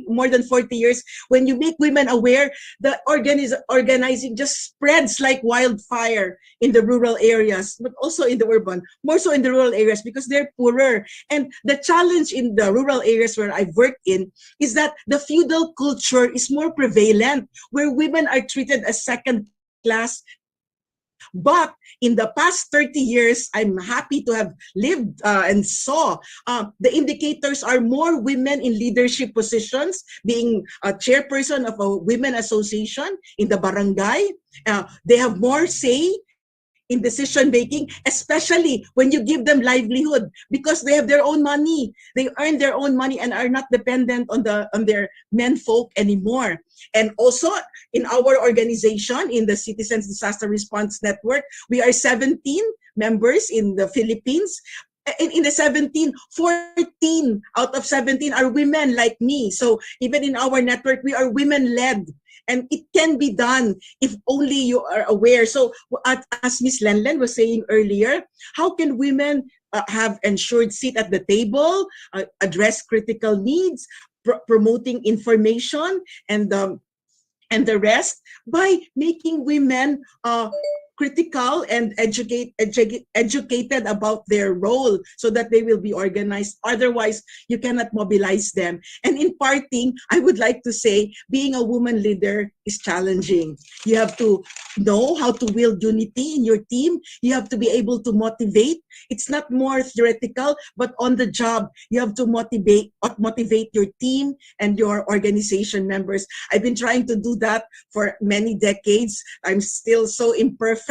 more than 40 years, when you make women aware, the organizing just spreads like wildfire in the rural areas, but also in the urban, more so in the rural areas because they're poorer. And the challenge in the rural areas where I've worked in is that the feudal culture is more prevalent, where women are treated as second class. But in the past 30 years, I'm happy to have lived and saw the indicators are more women in leadership positions, being a chairperson of a women association in the barangay. They have more say in decision making, especially when you give them livelihood, because they have their own money. They earn their own money and are not dependent on their men folk anymore. And also in our organization, in the Citizens Disaster Response Network, we are 17 members in the Philippines. In the 17, 14 out of 17 are women like me. So even in our network, we are women-led. And it can be done if only you are aware. So as Ms. Lenlen was saying earlier, how can women have ensured seat at the table, address critical needs, promoting information, and the rest by making women critical and educated about their role so that they will be organized. Otherwise, you cannot mobilize them. And in parting, I would like to say, being a woman leader is challenging. You have to know how to wield unity in your team. You have to be able to motivate. It's not more theoretical, but on the job, you have to motivate your team and your organization members. I've been trying to do that for many decades. I'm still so imperfect,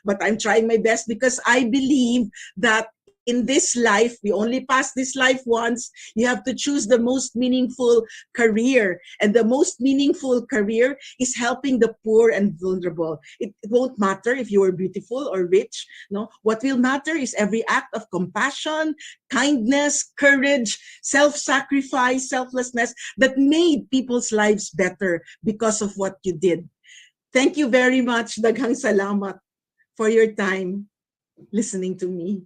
but I'm trying my best because I believe that in this life, we only pass this life once. You have to choose the most meaningful career. And the most meaningful career is helping the poor and vulnerable. It won't matter if you are beautiful or rich. No, what will matter is every act of compassion, kindness, courage, self-sacrifice, selflessness that made people's lives better because of what you did. Thank you very much. Daghang salamat for your time listening to me.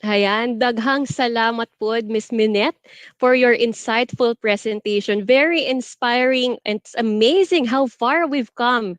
Ayan, daghang salamat po, Miss Minette, for your insightful presentation. Very inspiring, and it's amazing how far we've come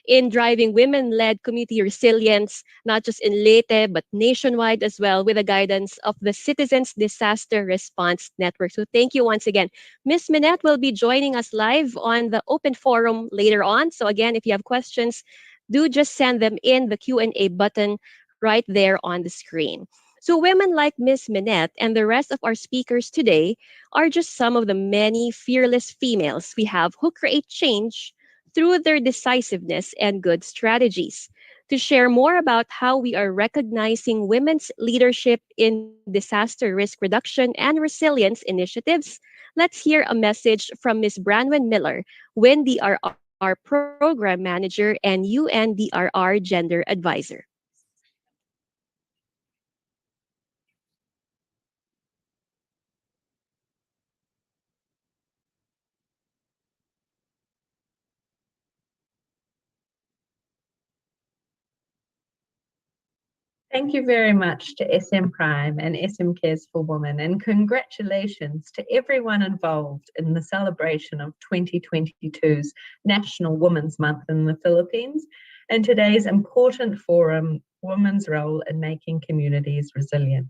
in driving women-led community resilience, not just in Leyte, but nationwide as well, with the guidance of the Citizens Disaster Response Network. So thank you once again. Miss Minette will be joining us live on the open forum later on. So again, if you have questions, do just send them in the Q&A button right there on the screen. So, women like Miss Minette and the rest of our speakers today are just some of the many fearless females we have who create change through their decisiveness and good strategies. To share more about how we are recognizing women's leadership in disaster risk reduction and resilience initiatives, let's hear a message from Ms. Branwen Miller, WIN-DRR Program Manager and UN-DRR Gender Advisor. Thank you very much to SM Prime and SM Cares for Women, and congratulations to everyone involved in the celebration of 2022's National Women's Month in the Philippines and today's important forum, Women's Role in Making Communities Resilient.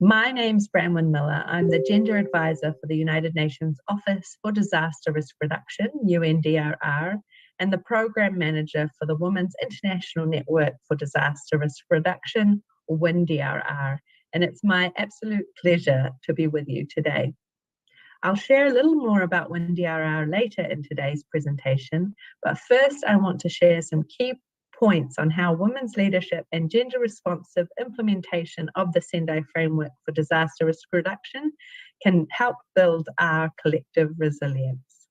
My name's Bramwyn Miller. I'm the Gender Advisor for the United Nations Office for Disaster Risk Reduction, UNDRR, and the Program Manager for the Women's International Network for Disaster Risk Reduction, WINDRR, and it's my absolute pleasure to be with you today. I'll share a little more about WINDRR later in today's presentation, but first I want to share some key points on how women's leadership and gender-responsive implementation of the Sendai Framework for Disaster Risk Reduction can help build our collective resilience.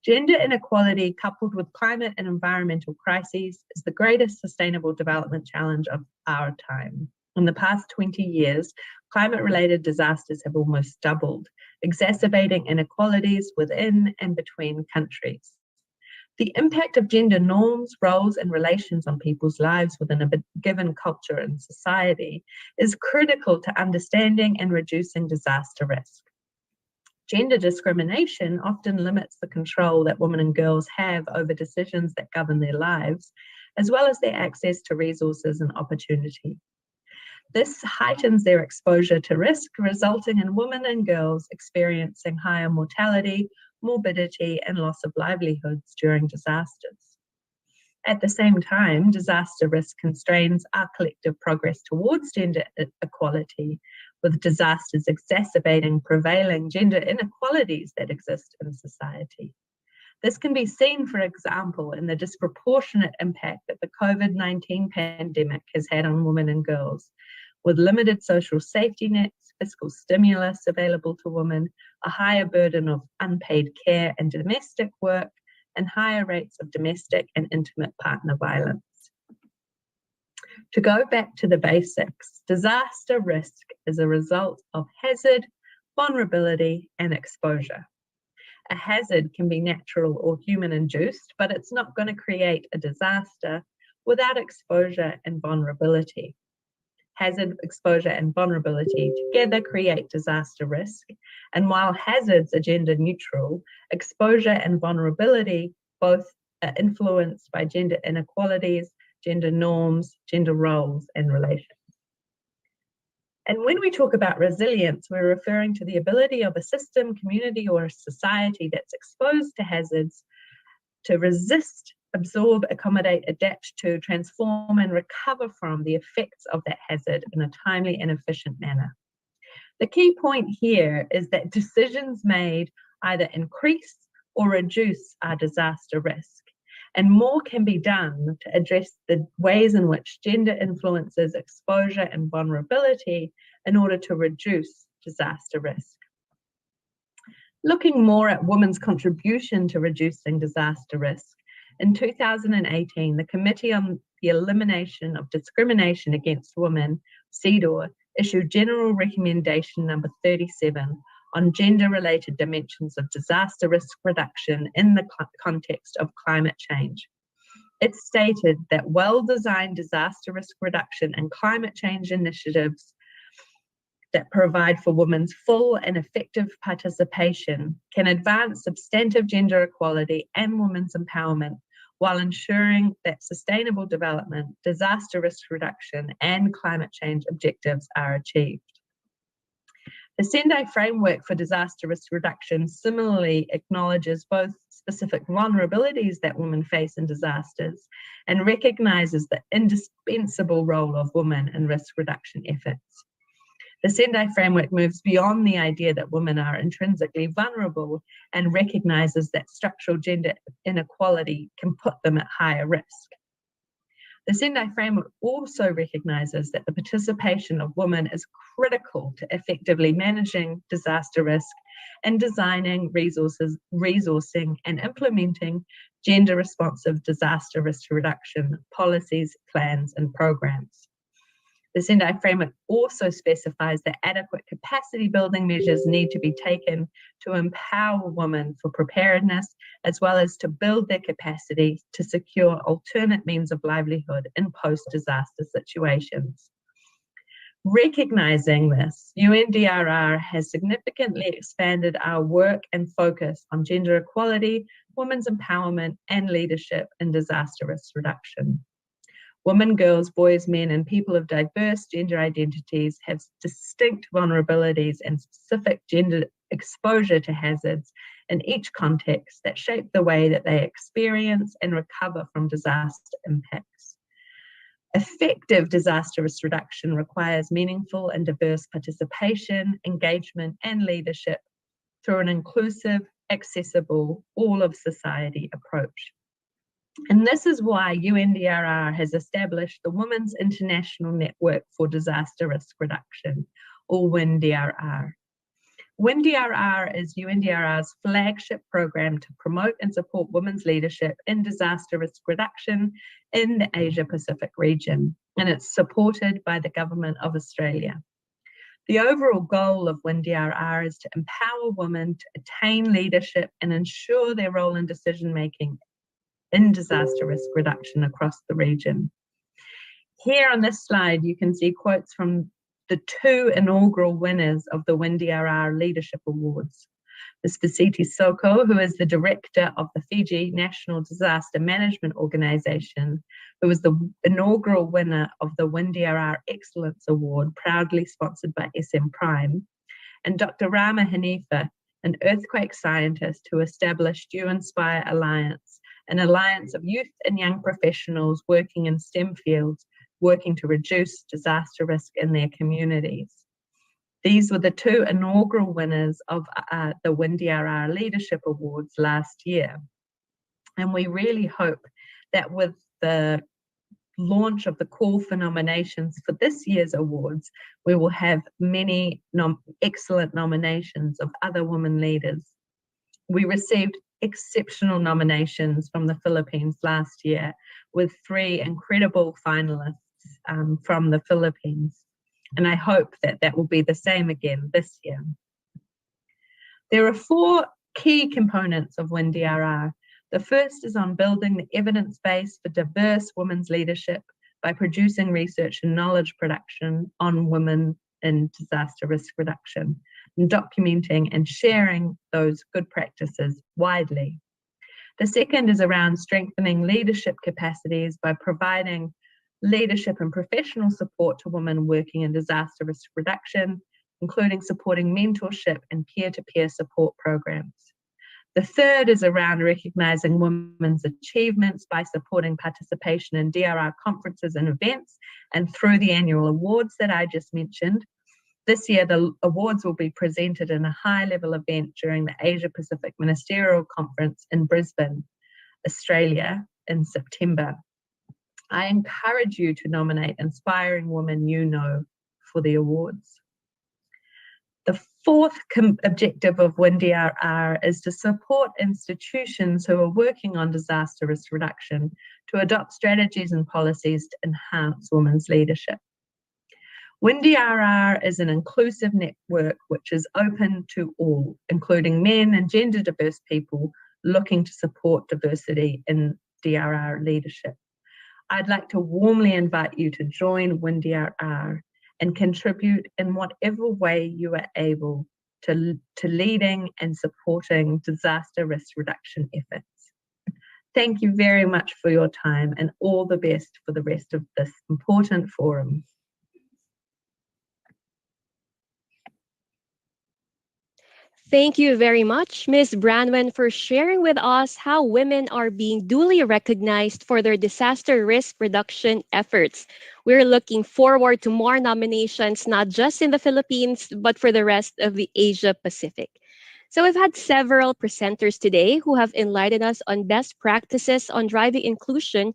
Gender inequality coupled with climate and environmental crises is the greatest sustainable development challenge of our time. In the past 20 years, climate-related disasters have almost doubled, exacerbating inequalities within and between countries. The impact of gender norms, roles, and relations on people's lives within a given culture and society is critical to understanding and reducing disaster risk. Gender discrimination often limits the control that women and girls have over decisions that govern their lives, as well as their access to resources and opportunity. This heightens their exposure to risk, resulting in women and girls experiencing higher mortality, morbidity, and loss of livelihoods during disasters. At the same time, disaster risk constrains our collective progress towards gender equality, with disasters exacerbating prevailing gender inequalities that exist in society. This can be seen, for example, in the disproportionate impact that the COVID-19 pandemic has had on women and girls, with limited social safety nets, fiscal stimulus available to women, a higher burden of unpaid care and domestic work, and higher rates of domestic and intimate partner violence. To go back to the basics, disaster risk is a result of hazard, vulnerability, and exposure. A hazard can be natural or human-induced, but it's not going to create a disaster without exposure and vulnerability. Hazard, exposure, and vulnerability together create disaster risk. And while hazards are gender neutral, exposure and vulnerability both are influenced by gender inequalities, gender norms, gender roles, and relations. And when we talk about resilience, we're referring to the ability of a system, community, or a society that's exposed to hazards to resist, absorb, accommodate, adapt to, transform, and recover from the effects of that hazard in a timely and efficient manner. The key point here is that decisions made either increase or reduce our disaster risk, and more can be done to address the ways in which gender influences exposure and vulnerability in order to reduce disaster risk. Looking more at women's contribution to reducing disaster risk, in 2018, the Committee on the Elimination of Discrimination Against Women, CEDAW, issued General Recommendation number 37 on gender-related dimensions of disaster risk reduction in the context of climate change. It stated that well-designed disaster risk reduction and climate change initiatives that provide for women's full and effective participation can advance substantive gender equality and women's empowerment while ensuring that sustainable development, disaster risk reduction, and climate change objectives are achieved. The Sendai Framework for Disaster Risk Reduction similarly acknowledges both specific vulnerabilities that women face in disasters and recognises the indispensable role of women in risk reduction efforts. The Sendai Framework moves beyond the idea that women are intrinsically vulnerable and recognises that structural gender inequality can put them at higher risk. The Sendai Framework also recognises that the participation of women is critical to effectively managing disaster risk and designing resourcing and implementing gender-responsive disaster risk reduction policies, plans, and programs. The Sendai Framework also specifies that adequate capacity building measures need to be taken to empower women for preparedness, as well as to build their capacity to secure alternate means of livelihood in post-disaster situations. Recognizing this, UNDRR has significantly expanded our work and focus on gender equality, women's empowerment, and leadership in disaster risk reduction. Women, girls, boys, men, and people of diverse gender identities have distinct vulnerabilities and specific gender exposure to hazards in each context that shape the way that they experience and recover from disaster impacts. Effective disaster risk reduction requires meaningful and diverse participation, engagement, and leadership through an inclusive, accessible, all of society approach. And this is why UNDRR has established the Women's International Network for Disaster Risk Reduction, or WINDRR. WINDRR is UNDRR's flagship program to promote and support women's leadership in disaster risk reduction in the Asia Pacific region, and it's supported by the Government of Australia. The overall goal of WINDRR is to empower women to attain leadership and ensure their role in decision making in disaster risk reduction across the region. Here on this slide, you can see quotes from the two inaugural winners of the WINDRR Leadership Awards. Ms. Vasiti Soko, who is the director of the Fiji National Disaster Management Organization, who was the inaugural winner of the WINDRR Excellence Award, proudly sponsored by SM Prime, and Dr. Rama Hanifa, an earthquake scientist who established U-Inspire Alliance, an alliance of youth and young professionals working in STEM fields, working to reduce disaster risk in their communities. These were the two inaugural winners of the WINDRR Leadership Awards last year. And we really hope that with the launch of the call for nominations for this year's awards, we will have many excellent nominations of other women leaders. We received exceptional nominations from the Philippines last year, with 3 incredible finalists from the Philippines. And I hope that that will be the same again this year. There are 4 key components of WINDRR. The first is on building the evidence base for diverse women's leadership by producing research and knowledge production on women in disaster risk reduction, and documenting and sharing those good practices widely. The second is around strengthening leadership capacities by providing leadership and professional support to women working in disaster risk reduction, including supporting mentorship and peer-to-peer support programs. The third is around recognizing women's achievements by supporting participation in DRR conferences and events, and through the annual awards that I just mentioned. This year, the awards will be presented in a high-level event during the Asia Pacific Ministerial Conference in Brisbane, Australia, in September. I encourage you to nominate inspiring women you know for the awards. The fourth objective of WINDRR is to support institutions who are working on disaster risk reduction to adopt strategies and policies to enhance women's leadership. WINDRR is an inclusive network which is open to all, including men and gender diverse people looking to support diversity in DRR leadership. I'd like to warmly invite you to join WINDRR and contribute in whatever way you are able to leading and supporting disaster risk reduction efforts. Thank you very much for your time, and all the best for the rest of this important forum. Thank you very much, Ms. Branwen, for sharing with us how women are being duly recognized for their disaster risk reduction efforts. We're looking forward to more nominations, not just in the Philippines, but for the rest of the Asia Pacific. So we've had several presenters today who have enlightened us on best practices on driving inclusion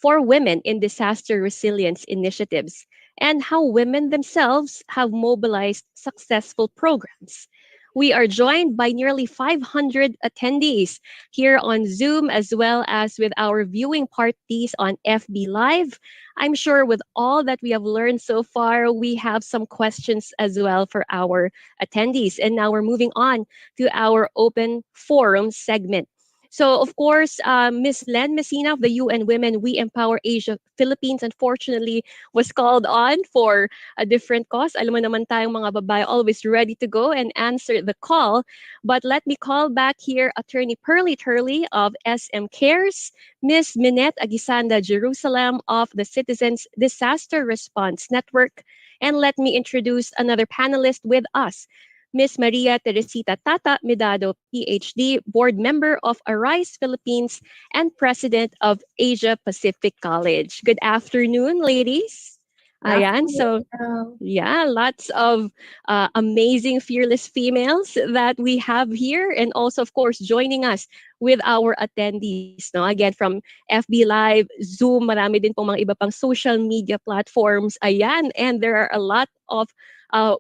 for women in disaster resilience initiatives and how women themselves have mobilized successful programs. We are joined by nearly 500 attendees here on Zoom, as well as with our viewing parties on FB Live. I'm sure with all that we have learned so far, we have some questions as well for our attendees. And now we're moving on to our open forum segment. So, of course, Miss Len Messina of the UN Women We Empower Asia Philippines, unfortunately, was called on for a different cause. Alam mo naman tayong mga babae always ready to go and answer the call. But let me call back here Attorney Pearly Turley of SM Cares, Miss Minette Agisanda Jerusalem of the Citizens Disaster Response Network, and let me introduce another panelist with us, Miss Maria Teresita Tata Medado, PhD, board member of Arise Philippines and president of Asia Pacific College. Good afternoon, ladies. Ayan, so yeah, lots of amazing, fearless females that we have here. And also, of course, joining us with our attendees. No? Again, from FB Live, Zoom, marami din pong mga iba pang social media platforms. Ayan, and there are a lot of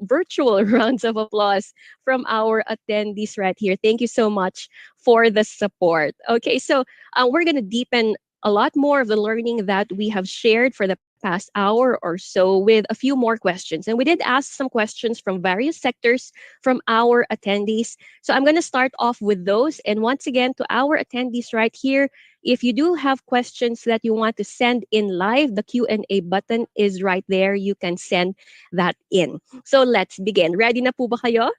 virtual rounds of applause from our attendees right here. Thank you so much for the support. Okay, so we're going to deepen a lot more of the learning that we have shared for the past hour or so with a few more questions. And we did ask some questions from various sectors from our attendees. So I'm going to start off with those. And once again, to our attendees right here, if you do have questions that you want to send in live, the Q&A button is right there. You can send that in. So let's begin. Ready na po ba kayo?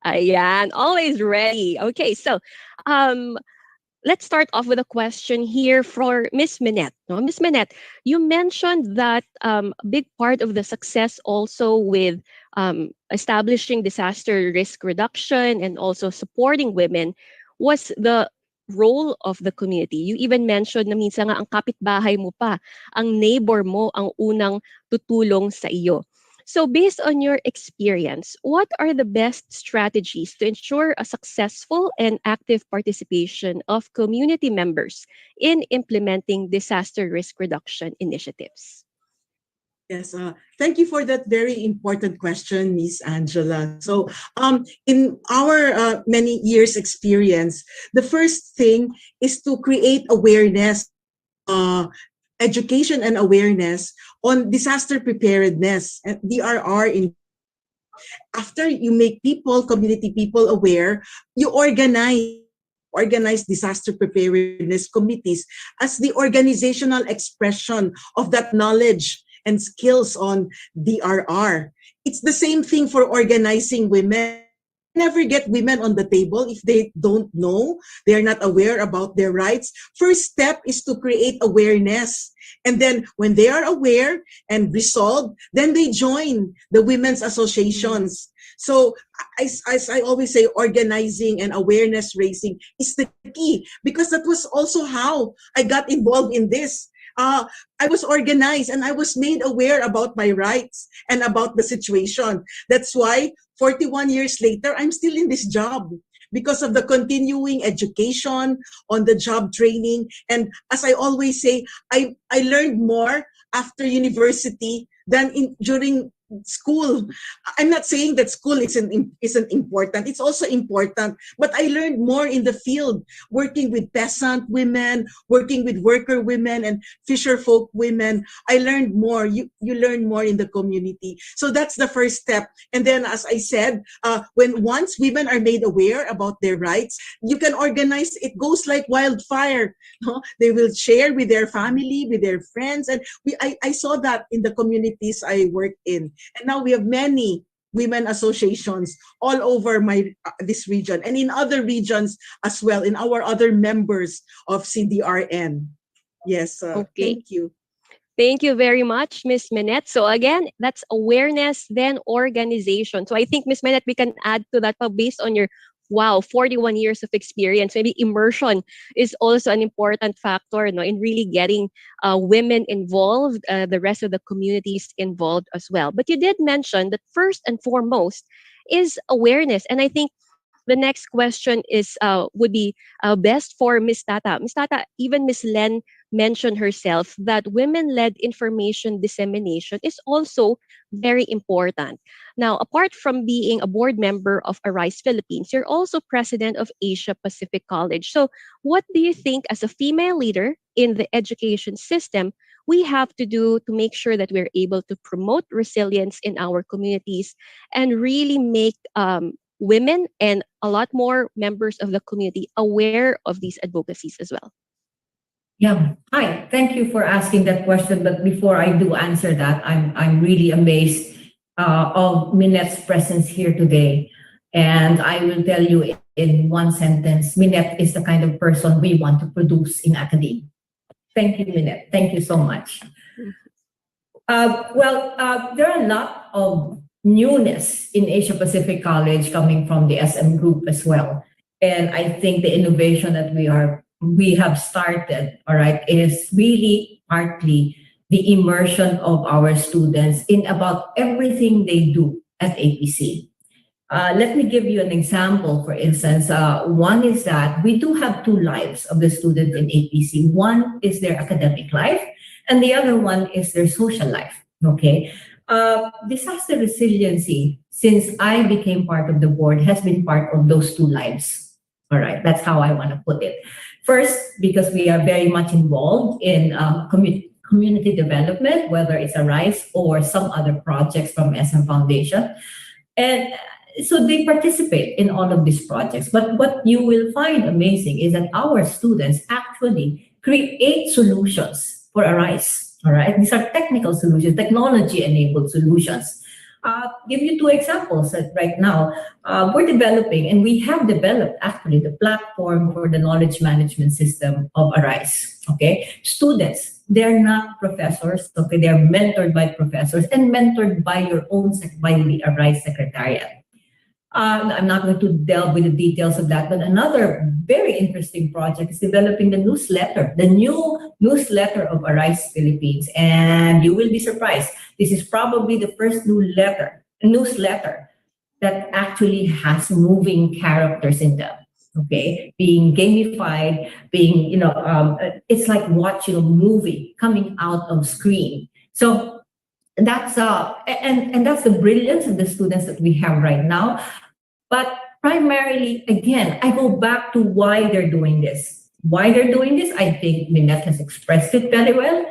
Ayan, always ready. Okay, so um, let's start off with a question here for Miss Minette. No, Miss Minette, you mentioned that a big part of the success also with establishing disaster risk reduction and also supporting women was the role of the community. You even mentioned na minsan nga ang kapitbahay mo pa, ang neighbor mo ang unang tutulong sa iyo. So, based on your experience, what are the best strategies to ensure a successful and active participation of community members in implementing disaster risk reduction initiatives? Yes, thank you for that very important question, Miss Angela. So, in our many years' experience, the first thing is to create awareness, education and awareness on disaster preparedness and DRR. After you make people, community people aware, you organize disaster preparedness committees as the organizational expression of that knowledge and skills on DRR. It's the same thing for organizing women. Never get women on the table if they don't know, they're not aware about their rights. First step is to create awareness. And then when they are aware and resolved, then they join the women's associations. So as I always say, organizing and awareness raising is the key, because that was also how I got involved in this. I was organized and I was made aware about my rights and about the situation. That's why 41 years later, I'm still in this job because of the continuing education, on the job training. And as I always say, I learned more after university than during school. I'm not saying that school isn't important. It's also important. But I learned more in the field, working with peasant women, working with worker women and fisher folk women. I learned more. You learn more in the community. So that's the first step. And then, as I said, when once women are made aware about their rights, you can organize. It goes like wildfire. No? They will share with their family, with their friends. And I saw that in the communities I worked in. And now we have many women associations all over this region and in other regions as well, in our other members of CDRN. Yes, Okay. thank you. Thank you very much, Miss Minette. So again, that's awareness, then organization. So I think, Miss Minette, we can add to that based on your 41 years of experience. Maybe immersion is also an important factor, no, in really getting women involved, the rest of the communities involved as well. But you did mention that first and foremost is awareness. And I think the next question is would be best for Miss Tata. Miss Tata, even Miss Len mentioned herself that women-led information dissemination is also very important. Now, apart from being a board member of Arise Philippines, you're also president of Asia Pacific College. So, what do you think as a female leader in the education system we have to do to make sure that we're able to promote resilience in our communities and really make women and a lot more members of the community aware of these advocacies as well? Yeah. Hi. Thank you for asking that question. But before I do answer that, I'm really amazed of Minette's presence here today. And I will tell you in one sentence, Minette is the kind of person we want to produce in academia. Thank you, Minette. Thank you so much. There are a lot of newness in Asia Pacific College coming from the SM group as well. And I think the innovation that we have started, all right, is really partly the immersion of our students in about everything they do at APC. Let me give you an example, for instance. One is that we do have two lives of the students in APC. One is their academic life, and the other one is their social life, okay? Disaster resiliency, since I became part of the board, has been part of those two lives, all right? That's how I want to put it. First, because we are very much involved in community development, whether it's ARISE or some other projects from SM Foundation. And so they participate in all of these projects. But what you will find amazing is that our students actually create solutions for ARISE. All right, these are technical solutions, technology-enabled solutions. Give you two examples that right now we're developing, and we have developed actually the platform for the knowledge management system of ARISE. Okay, students, they're not professors. Okay, they're mentored by professors and mentored by your own by the ARISE secretariat. I'm not going to delve with the details of that, but another very interesting project is developing the newsletter, the new newsletter of ARISE Philippines. And you will be surprised. This is probably the first newsletter that actually has moving characters in them. Okay, being gamified, being, it's like watching a movie coming out of screen. So that's and that's the brilliance of the students that we have right now. But primarily, again, I go back to why they're doing this. Why they're doing this, I think Minette has expressed it very well.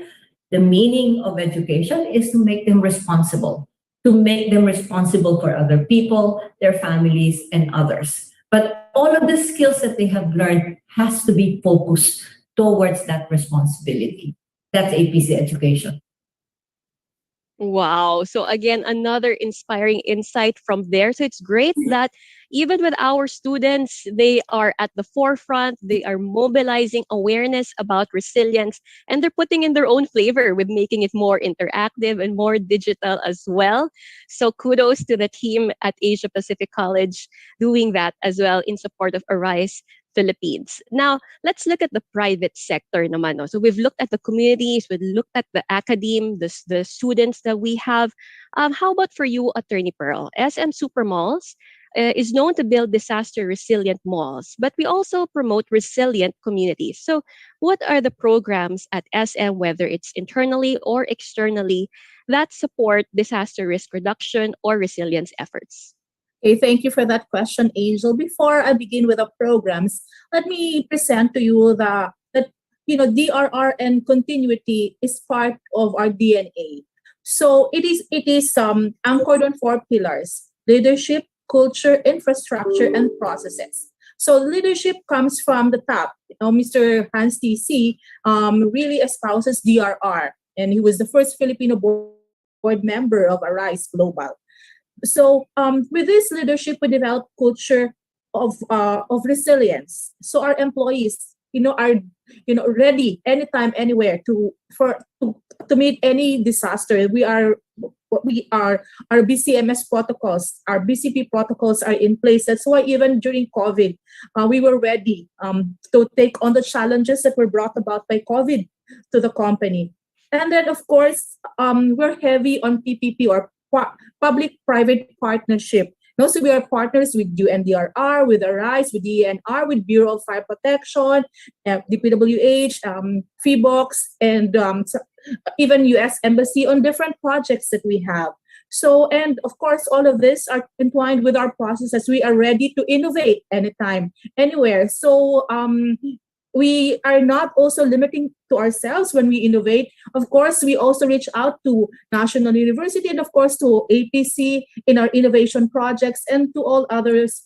The meaning of education is to make them responsible for other people, their families, and others. But all of the skills that they have learned has to be focused towards that responsibility. That's APC education. Wow. So again, another inspiring insight from there. So it's great that even with our students, they are at the forefront. They are mobilizing awareness about resilience, and they're putting in their own flavor with making it more interactive and more digital as well. So kudos to the team at Asia Pacific College doing that as well in support of ARISE Philippines. Now, let's look at the private sector naman. No? So we've looked at the communities, we've looked at the academe, the students that we have. How about for you, Attorney Pearl? SM Supermalls is known to build disaster resilient malls, but we also promote resilient communities. So what are the programs at SM, whether it's internally or externally, that support disaster risk reduction or resilience efforts? Okay, thank you for that question, Angel. Before I begin with the programs, let me present to you that DRR and continuity is part of our DNA. So it is anchored on four pillars: leadership, culture, infrastructure, and processes. So leadership comes from the top. Mr. Hans TC really espouses DRR, and he was the first Filipino board member of ARISE Global. So with this leadership, we develop culture of resilience. So our employees, are ready anytime, anywhere to meet any disaster. Our BCMS protocols, our BCP protocols are in place. That's why even during COVID, we were ready to take on the challenges that were brought about by COVID to the company. And then, of course, we're heavy on PPP, or public-private partnership. Also, we are partners with UNDRR, with ARISE, with DENR, with Bureau of Fire Protection, DPWH, FIBOX, and even U.S. Embassy on different projects that we have. So, and of course, all of this are entwined with our processes. We are ready to innovate anytime, anywhere. So, we are not also limiting to ourselves when we innovate. Of course, we also reach out to National University and of course to APC in our innovation projects and to all others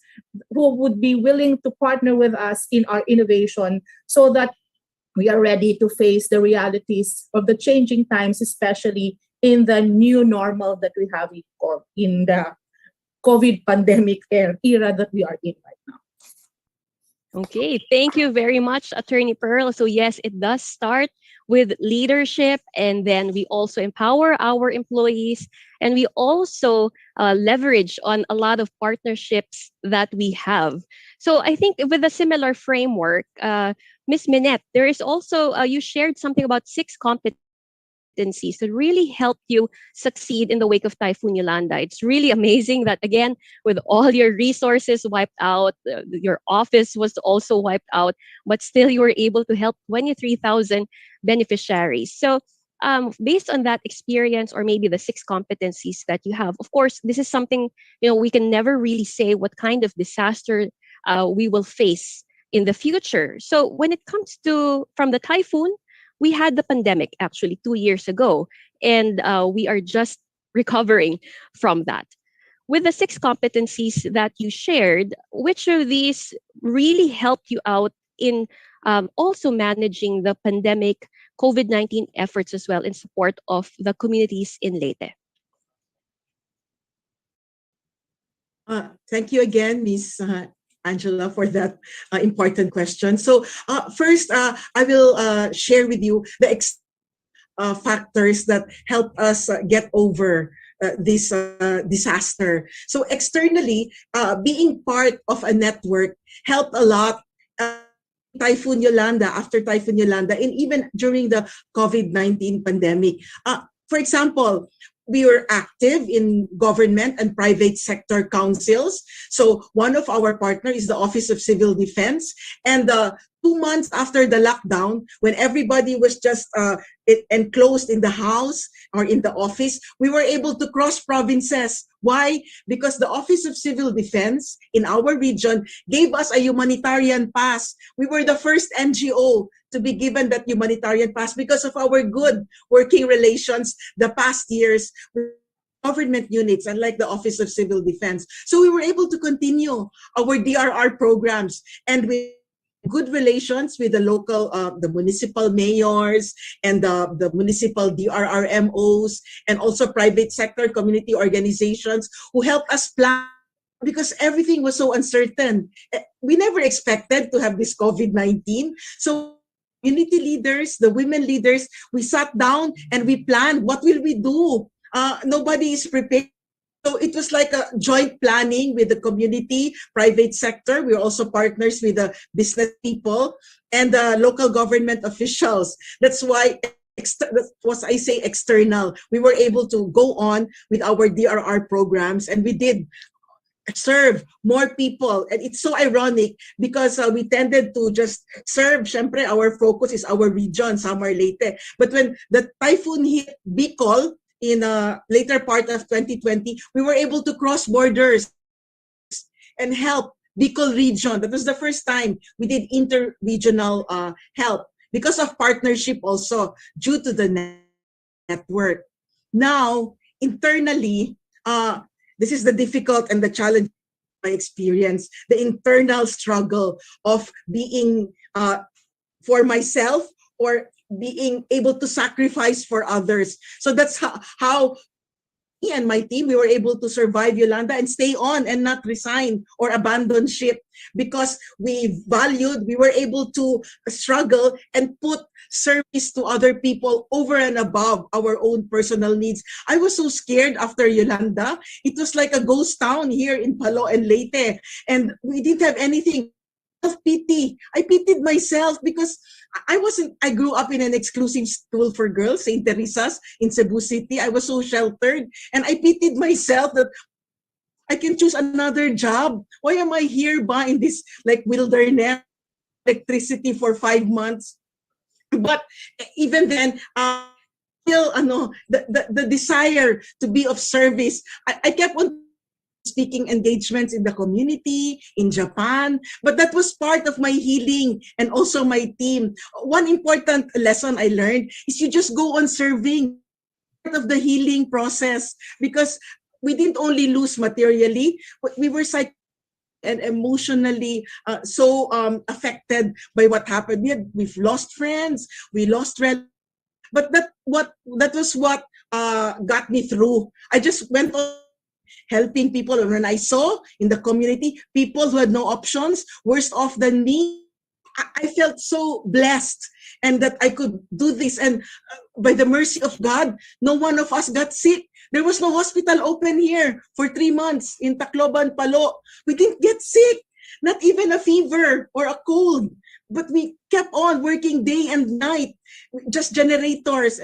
who would be willing to partner with us in our innovation so that we are ready to face the realities of the changing times, especially in the new normal that we have in the COVID pandemic era that we are in right now. Okay, thank you very much, Attorney Pearl. So, yes, it does start with leadership, and then we also empower our employees, and we also leverage on a lot of partnerships that we have. So, I think with a similar framework, Miss Minette, there is also, you shared something about 6 competencies that really helped you succeed in the wake of Typhoon Yolanda. It's really amazing that, again, with all your resources wiped out, your office was also wiped out, but still you were able to help 23,000 beneficiaries. So, based on that experience, or maybe the 6 competencies that you have, of course, this is something, we can never really say what kind of disaster we will face in the future. So, when it comes to from the typhoon, we had the pandemic actually 2 years ago, and we are just recovering from that. With the 6 competencies that you shared, which of these really helped you out in also managing the pandemic COVID-19 efforts as well in support of the communities in Leyte? Thank you again, Miss Angela, for that important question. So first, I will share with you the factors that help us get over this disaster. So externally, being part of a network helped a lot. Typhoon Yolanda, after Typhoon Yolanda, and even during the COVID-19 pandemic. For example, we were active in government and private sector councils. So one of our partners is the Office of Civil Defense. And 2 months after the lockdown, when everybody was just enclosed in the house or in the office, we were able to cross provinces. Why? Because the Office of Civil Defense in our region gave us a humanitarian pass. We were the first NGO to be given that humanitarian pass because of our good working relations the past years with government units, unlike the Office of Civil Defense. So we were able to continue our DRR programs, and with good relations with the local, the municipal mayors and the municipal DRRMOs, and also private sector community organizations who helped us plan, because everything was so uncertain. We never expected to have this COVID-19. So community leaders, the women leaders, we sat down and we planned, what will we do? Nobody is prepared. So it was like a joint planning with the community, private sector. We were also partners with the business people and the local government officials. That's why, what I say, external. We were able to go on with our DRR programs, and we did serve more people. And it's so ironic because we tended to just serve, syempre, our focus is our region, Samar Leyte. But when the typhoon hit Bicol in a later part of 2020, we were able to cross borders and help Bicol region. That was the first time we did inter-regional help because of partnership also due to the network. Now, internally, this is the difficult and the challenge of my experience, the internal struggle of being for myself or being able to sacrifice for others. So that's how me and my team, we were able to survive Yolanda and stay on and not resign or abandon ship, because we were able to struggle and put service to other people over and above our own personal needs. I was so scared after Yolanda. It was like a ghost town here in Palo and Leyte, and we didn't have anything. Pity. I pitied myself because I grew up in an exclusive school for girls, St. Teresa's in Cebu City. I was so sheltered, and I pitied myself that I can choose another job. Why am I here ba in this like wilderness, electricity for 5 months? But even then, still, the desire to be of service, I kept on speaking engagements in the community, in Japan. But that was part of my healing and also my team. One important lesson I learned is you just go on serving, part of the healing process, because we didn't only lose materially, but we were and emotionally so affected by what happened. We've lost friends, we lost relatives, but that was what got me through. I just went on helping people. And when I saw in the community people who had no options, worse off than me, I felt so blessed and that I could do this. And by the mercy of God, no one of us got sick. There was no hospital open here for 3 months in Tacloban, Palo. We didn't get sick, not even a fever or a cold. But we kept on working day and night, just generators.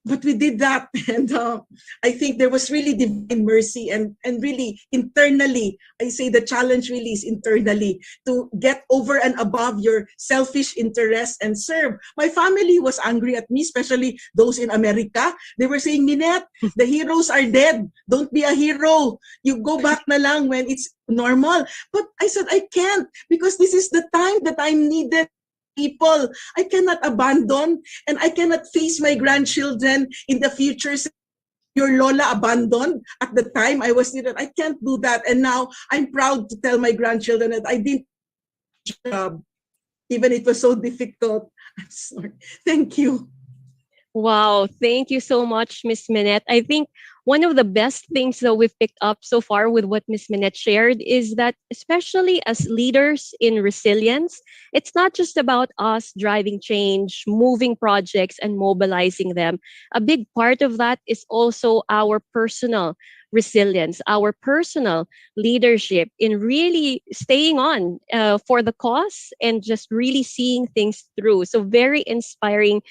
But we did that, and I think there was really divine mercy, and really internally, I say the challenge really is internally to get over and above your selfish interests and serve. My family was angry at me, especially those in America. They were saying, Minette, the heroes are dead. Don't be a hero. You go back na lang when it's normal. But I said, I can't, because this is the time that I'm needed. People, I cannot abandon, and I cannot face my grandchildren in the future. Your Lola abandoned at the time I was needed. I can't do that. And now I'm proud to tell my grandchildren that I did a job, even it was so difficult. I'm sorry. Thank you. Wow, thank you so much, Miss Minette. I think one of the best things that we've picked up so far with what Miss Minette shared is that, especially as leaders in resilience, it's not just about us driving change, moving projects, and mobilizing them. A big part of that is also our personal resilience, our personal leadership in really staying on for the cause and just really seeing things through. So, very inspiring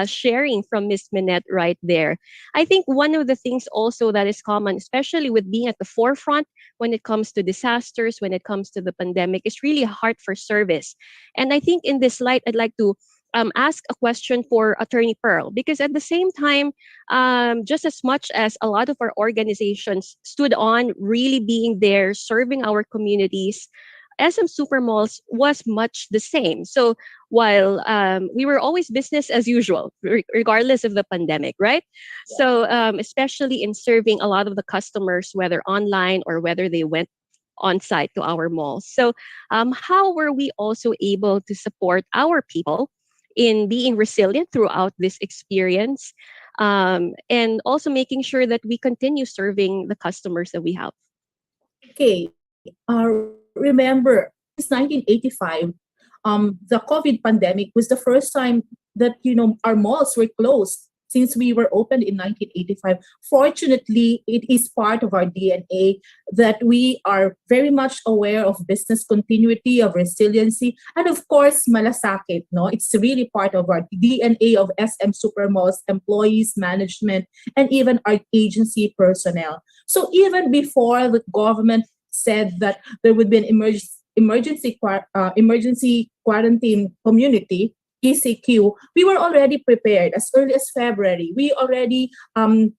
sharing from Miss Minette right there. I think one of the things also that is common, especially with being at the forefront when it comes to disasters, when it comes to the pandemic, is really a heart for service. And I think in this light, I'd like to ask a question for Attorney Pearl, because at the same time, just as much as a lot of our organizations stood on really being there, serving our communities, SM Supermalls was much the same. So while we were always business as usual, regardless of the pandemic, right? So especially in serving a lot of the customers, whether online or whether they went on site to our malls. So how were we also able to support our people in being resilient throughout this experience, and also making sure that we continue serving the customers that we have? Okay, remember, since 1985, the COVID pandemic was the first time that, our malls were closed since we were opened in 1985. Fortunately, it is part of our DNA that we are very much aware of business continuity, of resiliency, and of course, malasakit. No, it's really part of our DNA of SM Supermalls, employees, management, and even our agency personnel. So even before the government said that there would be an emergency quarantine community, ECQ, we were already prepared as early as February. We already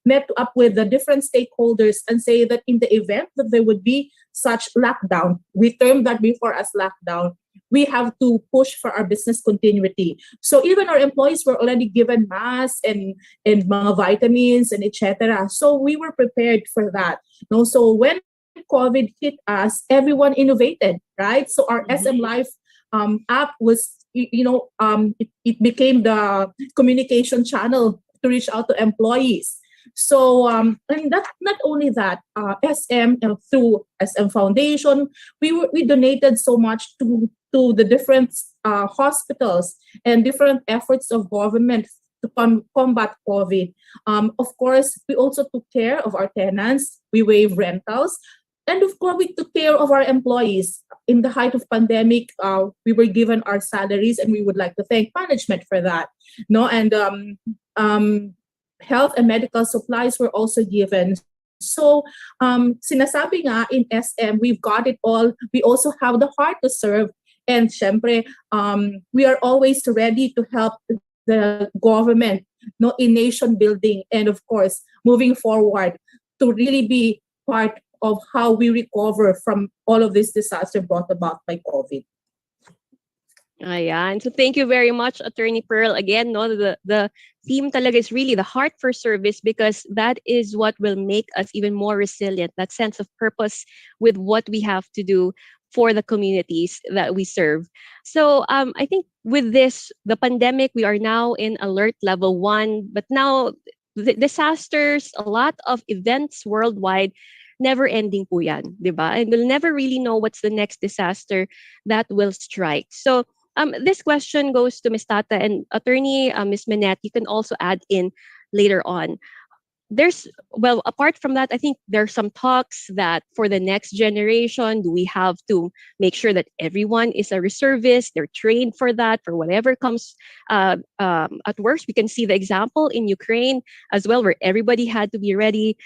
met up with the different stakeholders and say that in the event that there would be such lockdown, we termed that before as lockdown, we have to push for our business continuity. So even our employees were already given masks and mga vitamins and etc. So we were prepared for that. No, so when COVID hit us, everyone innovated, right? So our SM Life app was, it became the communication channel to reach out to employees. So, and that, not only that, SM through SM Foundation, we donated so much to the different hospitals and different efforts of government to combat COVID. Of course, we also took care of our tenants. We waived rentals. And of course, we took care of our employees. In the height of pandemic, we were given our salaries, and we would like to thank management for that. No, and health and medical supplies were also given. So, sinasabi nga in SM, we've got it all. We also have the heart to serve, and syempre, we are always ready to help the government, no, in nation building, and of course, moving forward to really be part of how we recover from all of this disaster brought about by COVID. Ayan. So thank you very much, Attorney Pearl. Again, no, the theme talaga is really the heart for service, because that is what will make us even more resilient, that sense of purpose with what we have to do for the communities that we serve. So I think with this, the pandemic, we are now in alert level 1, but now disasters, a lot of events worldwide, never ending po yan, di ba? And we'll never really know what's the next disaster that will strike. So this question goes to Ms. Tata and Attorney Ms. Minette. You can also add in later on. There's, well, apart from that, I think there's some talks that for the next generation, do we have to make sure that everyone is a reservist, they're trained for that, for whatever comes at worst. We can see the example in Ukraine as well, where everybody had to be ready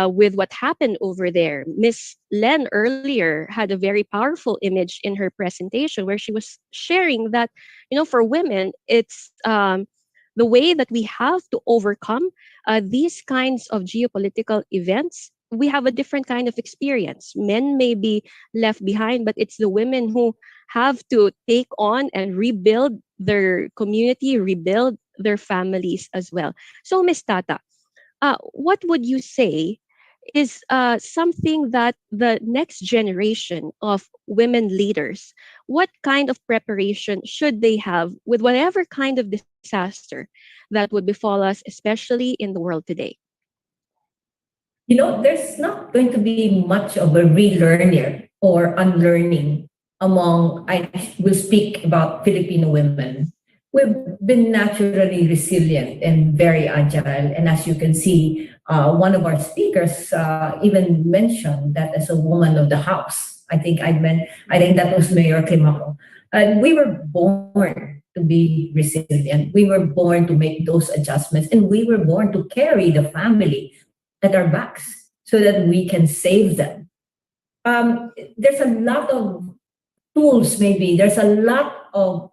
with what happened over there. Miss Len earlier had a very powerful image in her presentation where she was sharing that, for women, it's the way that we have to overcome these kinds of geopolitical events. We have a different kind of experience. Men may be left behind, but it's the women who have to take on and rebuild their community, rebuild their families as well. So, Ms. Tata, what would you say is something that the next generation of women leaders, what kind of preparation should they have with whatever kind of disaster that would befall us, especially in the world today? There's not going to be much of a relearning or unlearning among, I will speak about Filipino women. We've been naturally resilient and very agile. And as you can see, one of our speakers even mentioned that as a woman of the house. I think that was Mayor Climaco. We were born to be resilient. We were born to make those adjustments, and we were born to carry the family at our backs so that we can save them. There's a lot of tools, maybe. There's a lot of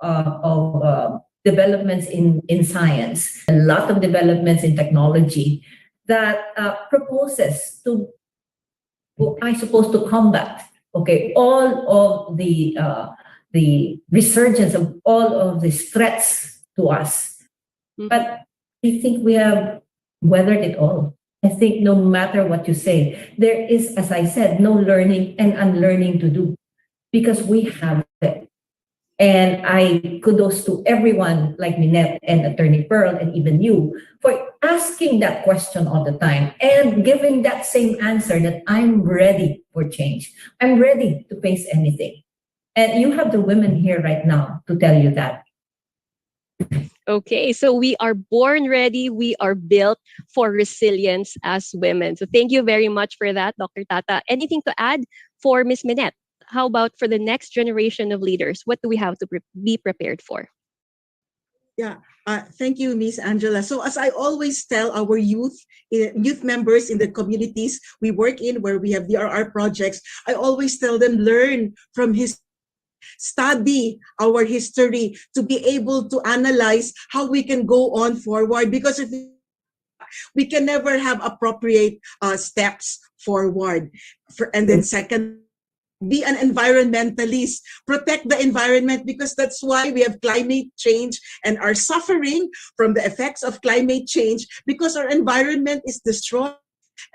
developments in science, a lot of developments in technology that proposes to, I suppose, to combat, all of the resurgence of all of these threats to us. But I think we have weathered it all. I think no matter what you say, there is, as I said, no learning and unlearning to do because we have it. And I kudos to everyone like Minette and Attorney Pearl and even you for asking that question all the time and giving that same answer that I'm ready for change. I'm ready to face anything. And you have the women here right now to tell you that. Okay, so we are born ready. We are built for resilience as women. So thank you very much for that, Dr. Tata. Anything to add for Ms. Minette? How about for the next generation of leaders? What do we have to be prepared for? Yeah, thank you, Miss Angela. So as I always tell our youth members in the communities we work in, where we have DRR projects, I always tell them, learn from study our history to be able to analyze how we can go on forward, because if we can never have appropriate steps forward. And then second, be an environmentalist, protect the environment, because that's why we have climate change and are suffering from the effects of climate change because our environment is destroyed.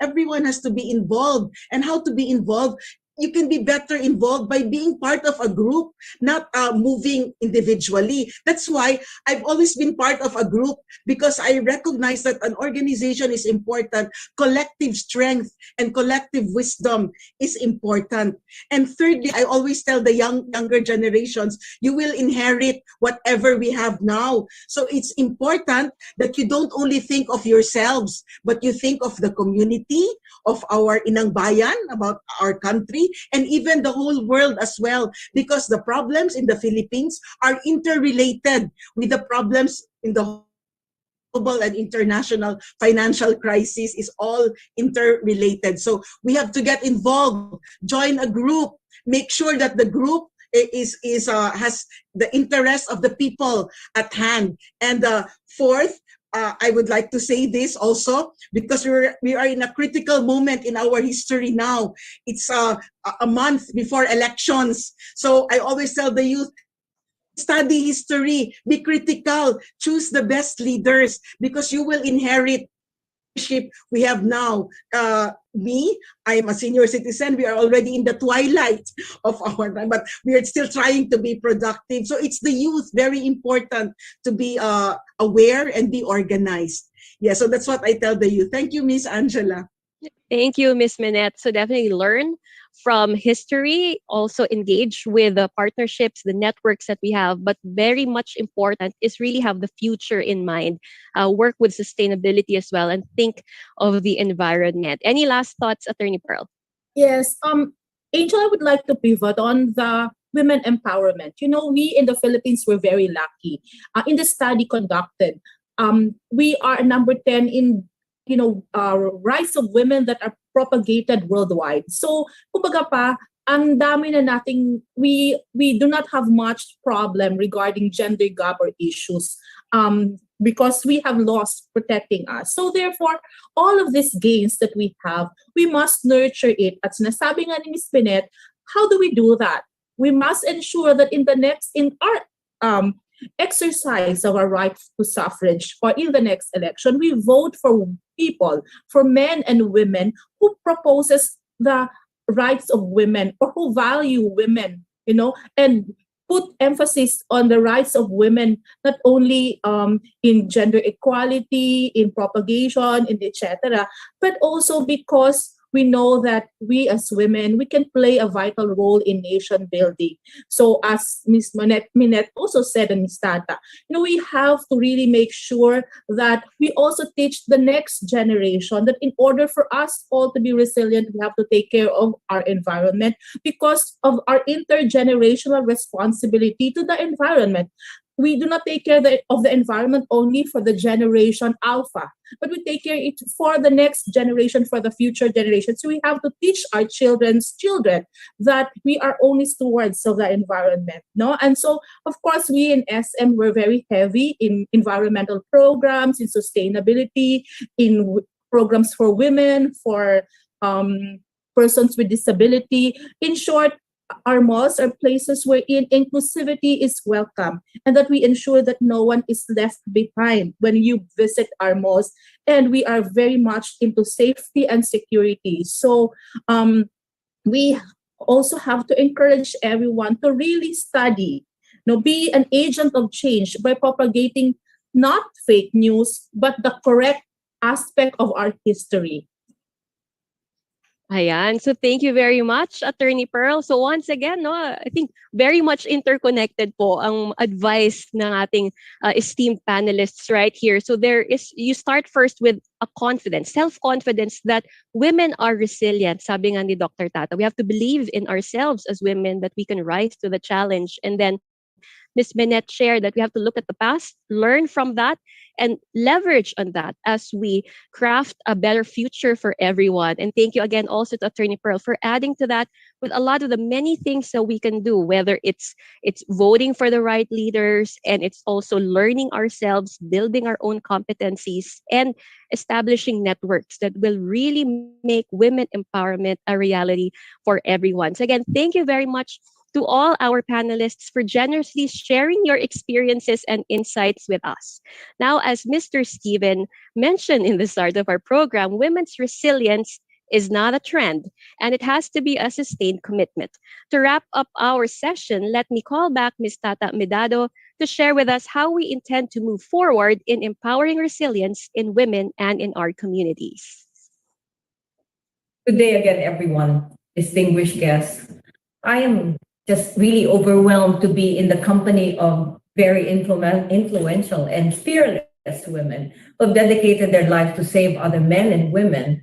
Everyone has to be involved. And how to be involved? You can be better involved by being part of a group, not moving individually. That's why I've always been part of a group, because I recognize that an organization is important. Collective strength and collective wisdom is important. And thirdly, I always tell the younger generations, you will inherit whatever we have now. So it's important that you don't only think of yourselves, but you think of the community, of our inang bayan, about our country, and even the whole world as well, because the problems in the Philippines are interrelated with the problems in the global and international financial crisis, is all interrelated. So we have to get involved, join a group, make sure that the group has the interest of the people at hand. And fourth, I would like to say this also because we are in a critical moment in our history now. It's a month before elections. So I always tell the youth, study history, be critical, choose the best leaders because you will inherit leadership we have now. I am a senior citizen. We are already in the twilight of our time, but we are still trying to be productive. So it's the youth, very important to be aware and be organized. Yeah, so that's what I tell the youth. Thank you, Miss Angela. Thank you, Miss Minette. So definitely learn from history, also engage with the partnerships, the networks that we have, but very much important is really have the future in mind, work with sustainability as well, and think of the environment. Any last thoughts, Attorney Pearl? Yes, Angel, I would like to pivot on the women empowerment. You know, we in the Philippines were very lucky. In the study conducted, we are number 10 in rights of women that are propagated worldwide. So, kumbaga pa, ang dami na nating we do not have much problem regarding gender gap or issues because we have laws protecting us. So therefore, all of these gains that we have, we must nurture it. At sinasabi nga ni Ms. Binet, how do we do that? We must ensure that in our exercise of our right to suffrage or in the next election, we vote for people, for men and women who proposes the rights of women or who value women, and put emphasis on the rights of women, not only in gender equality, in propagation, in etc., but also because we know that we as women, we can play a vital role in nation building. So as Ms. Minette also said, and Ms. Tata, we have to really make sure that we also teach the next generation that in order for us all to be resilient, we have to take care of our environment because of our intergenerational responsibility to the environment. We do not take care of the environment only for the generation alpha, but we take care of it for the next generation, for the future generation. So we have to teach our children's children that we are only stewards of the environment. No? And so, of course, we in SM were very heavy in environmental programs, in sustainability, in programs for women, for persons with disability. In short, our malls are places wherein inclusivity is welcome and that we ensure that no one is left behind when you visit our malls. And we are very much into safety and security. So we also have to encourage everyone to really study, be an agent of change by propagating not fake news, but the correct aspect of our history. Ayan. So thank you very much, Attorney Pearl. So once again, I think very much interconnected po ang advice ng ating esteemed panelists right here. So you start first with a confidence, self-confidence that women are resilient. Sabi nga ni Dr. Tata, we have to believe in ourselves as women that we can rise to the challenge. And then Ms. Minette shared that we have to look at the past, learn from that, and leverage on that as we craft a better future for everyone. And thank you again also to Attorney Pearl for adding to that with a lot of the many things that we can do, whether it's voting for the right leaders, and it's also learning ourselves, building our own competencies, and establishing networks that will really make women empowerment a reality for everyone. So again, thank you very much to all our panelists for generously sharing your experiences and insights with us. Now, as Mr. Steven mentioned in the start of our program, women's resilience is not a trend, and it has to be a sustained commitment. To wrap up our session, let me call back Ms. Tata Medado to share with us how we intend to move forward in empowering resilience in women and in our communities. Good day again, everyone, distinguished guests. I am just really overwhelmed to be in the company of very influential and fearless women who have dedicated their lives to save other men and women,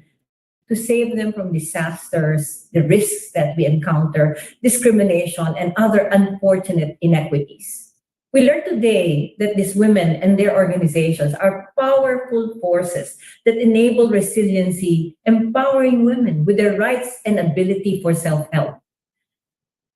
to save them from disasters, the risks that we encounter, discrimination, and other unfortunate inequities. We learned today that these women and their organizations are powerful forces that enable resiliency, empowering women with their rights and ability for self-help.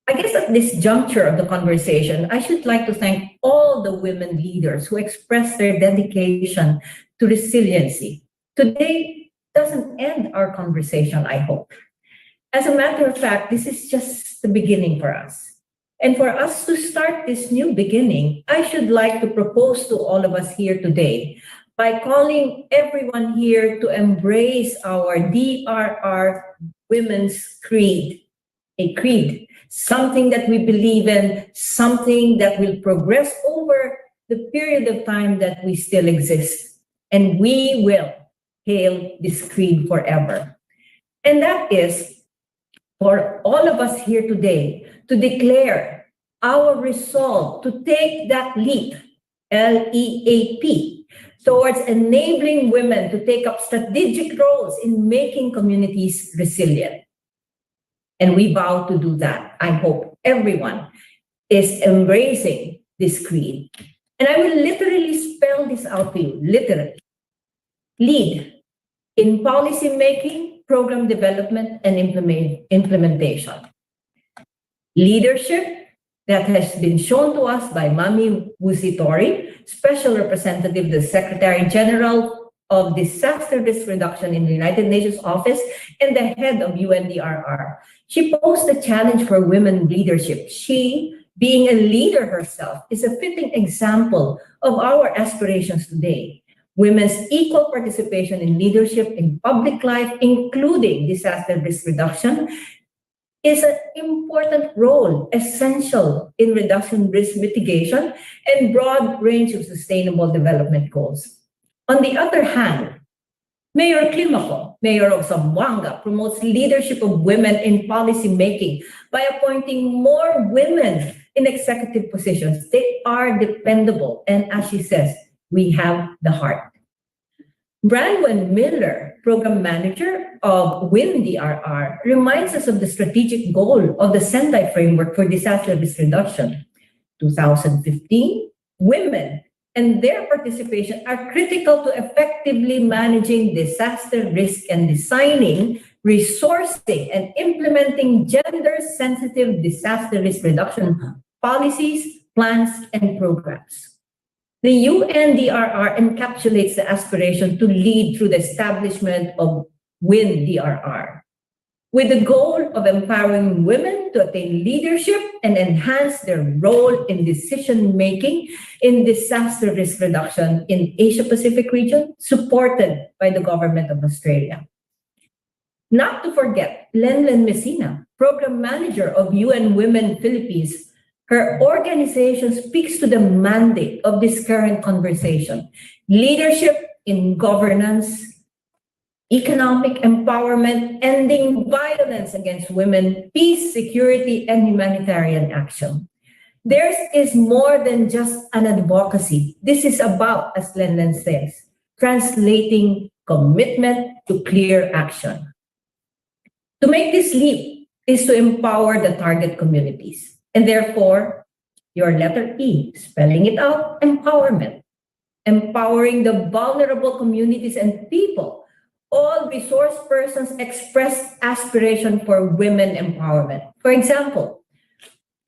I guess at at this juncture of the conversation, I should like to thank all the women leaders who expressed their dedication to resiliency. Today doesn't end our conversation, I hope. As a matter of fact, this is just the beginning for us. And for us to start this new beginning, I should like to propose to all of us here today by calling everyone here to embrace our DRR Women's Creed, a creed, something that we believe in, something that will progress over the period of time that we still exist. And we will hail this creed forever. And that is for all of us here today to declare our resolve to take that leap, LEAP, towards enabling women to take up strategic roles in making communities resilient. And we vow to do that. I hope everyone is embracing this creed. And I will literally spell this out to you, literally. Lead in policy making, program development, and implementation. Leadership that has been shown to us by Mami Wusitori, Special Representative, the Secretary General of Disaster Risk Reduction in the United Nations Office, and the head of UNDRR. She posed a challenge for women leadership. She, being a leader herself, is a fitting example of our aspirations today. Women's equal participation in leadership in public life, including disaster risk reduction, is an important role, essential in reduction risk mitigation and broad range of sustainable development goals. On the other hand, Mayor Climaco, Mayor of Zamboanga, promotes leadership of women in policy making by appointing more women in executive positions. They are dependable, and as she says, we have the heart. Branwen Miller, Program Manager of WIN-DRR, reminds us of the strategic goal of the Sendai Framework for Disaster Risk Reduction. 2015, women and their participation are critical to effectively managing disaster risk and designing, resourcing, and implementing gender-sensitive disaster risk reduction policies, plans, and programs. The UNDRR encapsulates the aspiration to lead through the establishment of WIN-DRR, with the goal of empowering women to attain leadership and enhance their role in decision-making in disaster risk reduction in Asia-Pacific region, supported by the Government of Australia. Not to forget, Lenlen Messina, Program Manager of UN Women Philippines. Her organization speaks to the mandate of this current conversation: leadership in governance, economic empowerment, ending violence against women, peace, security, and humanitarian action. Theirs is more than just an advocacy. This is about, as Lenlen says, translating commitment to clear action. To make this leap is to empower the target communities. And therefore, your letter E, spelling it out, empowerment. Empowering the vulnerable communities and people. All resource persons express aspiration for women empowerment. For example,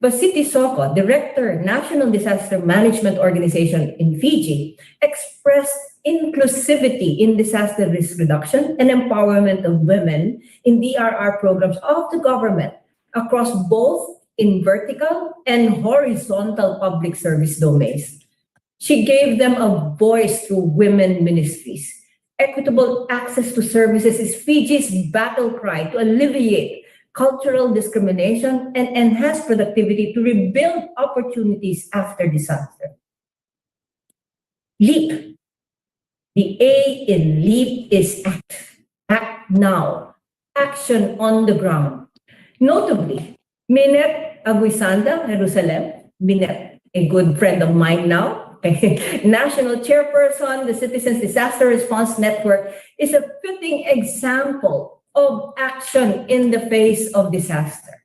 Basiti Soko, Director, National Disaster Management Organization in Fiji, expressed inclusivity in disaster risk reduction and empowerment of women in DRR programs of the government across both in vertical and horizontal public service domains. She gave them a voice through women ministries. Equitable access to services is Fiji's battle cry to alleviate cultural discrimination and enhance productivity to rebuild opportunities after disaster. LEAP. The A in LEAP is act. Act now. Action on the ground. Notably, Minette Aguisanda, Jerusalem, Minette, a good friend of mine now, National Chairperson, the Citizens Disaster Response Network, is a fitting example of action in the face of disaster.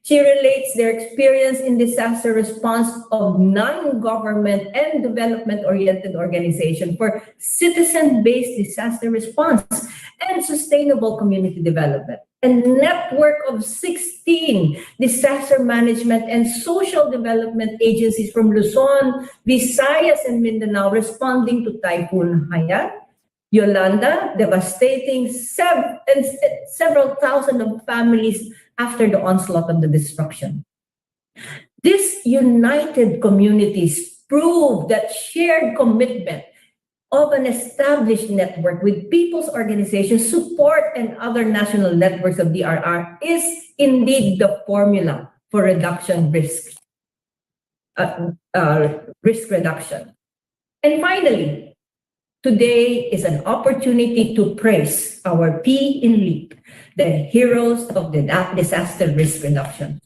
She relates their experience in disaster response of non-government and development-oriented organization for citizen-based disaster response and sustainable community development. A network of 16 disaster management and social development agencies from Luzon, Visayas, and Mindanao responding to Typhoon Haiyan, Yolanda, devastating several thousand of families after the onslaught of the destruction. These united communities prove that shared commitment of an established network with people's organizations, support, and other national networks of DRR is indeed the formula for risk reduction. And finally, today is an opportunity to praise our P in LEAP, the heroes of the disaster risk reduction.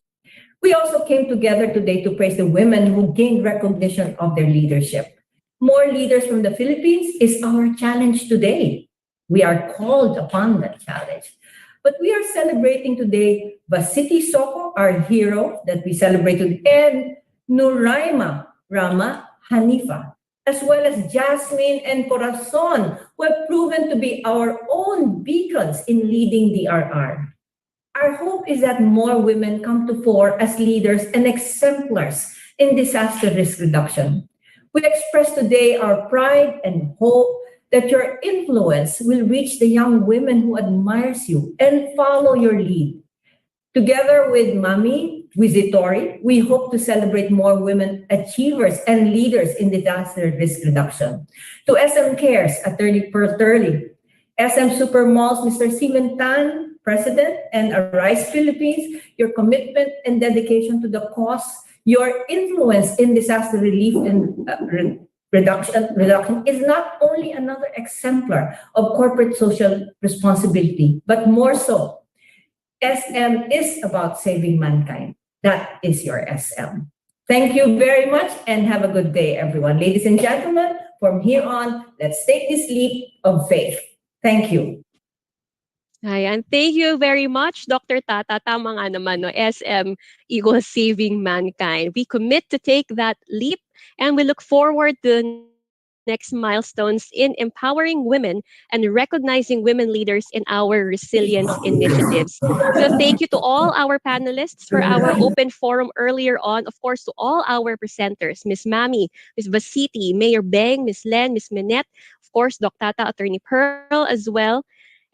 We also came together today to praise the women who gained recognition of their leadership. More leaders from the Philippines is our challenge today. We are called upon that challenge. But we are celebrating today Vasiti Soko, our hero that we celebrated, and Nuraima Rama Hanifa, as well as Jasmine and Corazon, who have proven to be our own beacons in leading DRR. Our hope is that more women come to fore as leaders and exemplars in disaster risk reduction. We express today our pride and hope that your influence will reach the young women who admires you and follow your lead. Together with Mami Wizitori, we hope to celebrate more women achievers and leaders in disaster risk reduction. To SM Cares, Attorney Pearl Turley, SM Supermalls, Mr. Simon Tan, President, and Arise Philippines, your commitment and dedication to the cause, your influence in disaster relief and reduction is not only another exemplar of corporate social responsibility, but more so, SM is about saving mankind. That is your SM. Thank you very much and have a good day, everyone. Ladies and gentlemen, from here on, let's take this leap of faith. Thank you. Ayan. Thank you very much, Dr. Tata. Tama nga naman, no? SM equals saving mankind. We commit to take that leap and we look forward to the next milestones in empowering women and recognizing women leaders in our resilience initiatives. So thank you to all our panelists for our open forum earlier on. Of course, to all our presenters, Ms. Mami, Ms. Vasiti, Mayor Beng, Ms. Len, Ms. Minette, of course, Doc Tata, Attorney Pearl as well.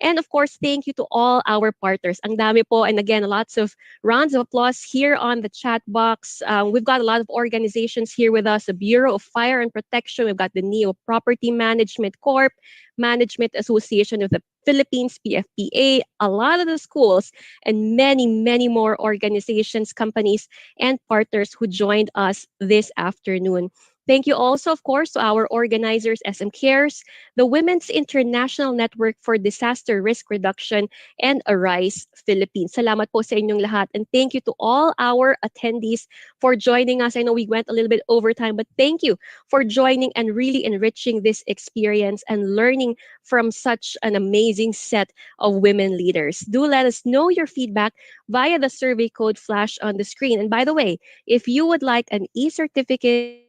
And of course, thank you to all our partners. Ang dami po. And again, lots of rounds of applause here on the chat box. We've got a lot of organizations here with us. The Bureau of Fire and Protection. We've got the Neo Property Management Corp, Management Association of the Philippines, PFPA, a lot of the schools, and many, many more organizations, companies, and partners who joined us this afternoon. Thank you also, of course, to our organizers, SM Cares, the Women's International Network for Disaster Risk Reduction, and Arise Philippines. Salamat po sa inyong lahat. And thank you to all our attendees for joining us. I know we went a little bit over time, but thank you for joining and really enriching this experience and learning from such an amazing set of women leaders. Do let us know your feedback via the survey code flash on the screen. And by the way, if you would like an e-certificate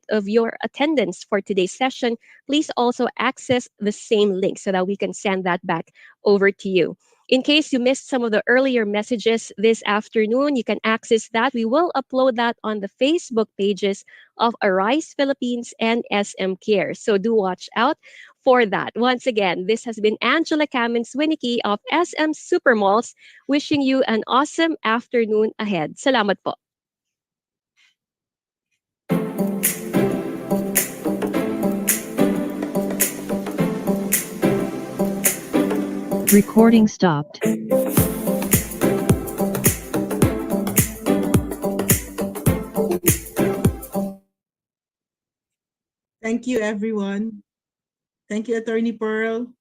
of your attendance for today's session, please also access the same link so that we can send that back over to you. In case you missed some of the earlier messages this afternoon, you can access that. We will upload that on the Facebook pages of Arise Philippines and SM Care. So do watch out for that. Once again, this has been Angela Kamins-Winicki of SM Supermalls, wishing you an awesome afternoon ahead. Salamat po. Recording stopped. Thank you, everyone. Thank you, Attorney Pearl.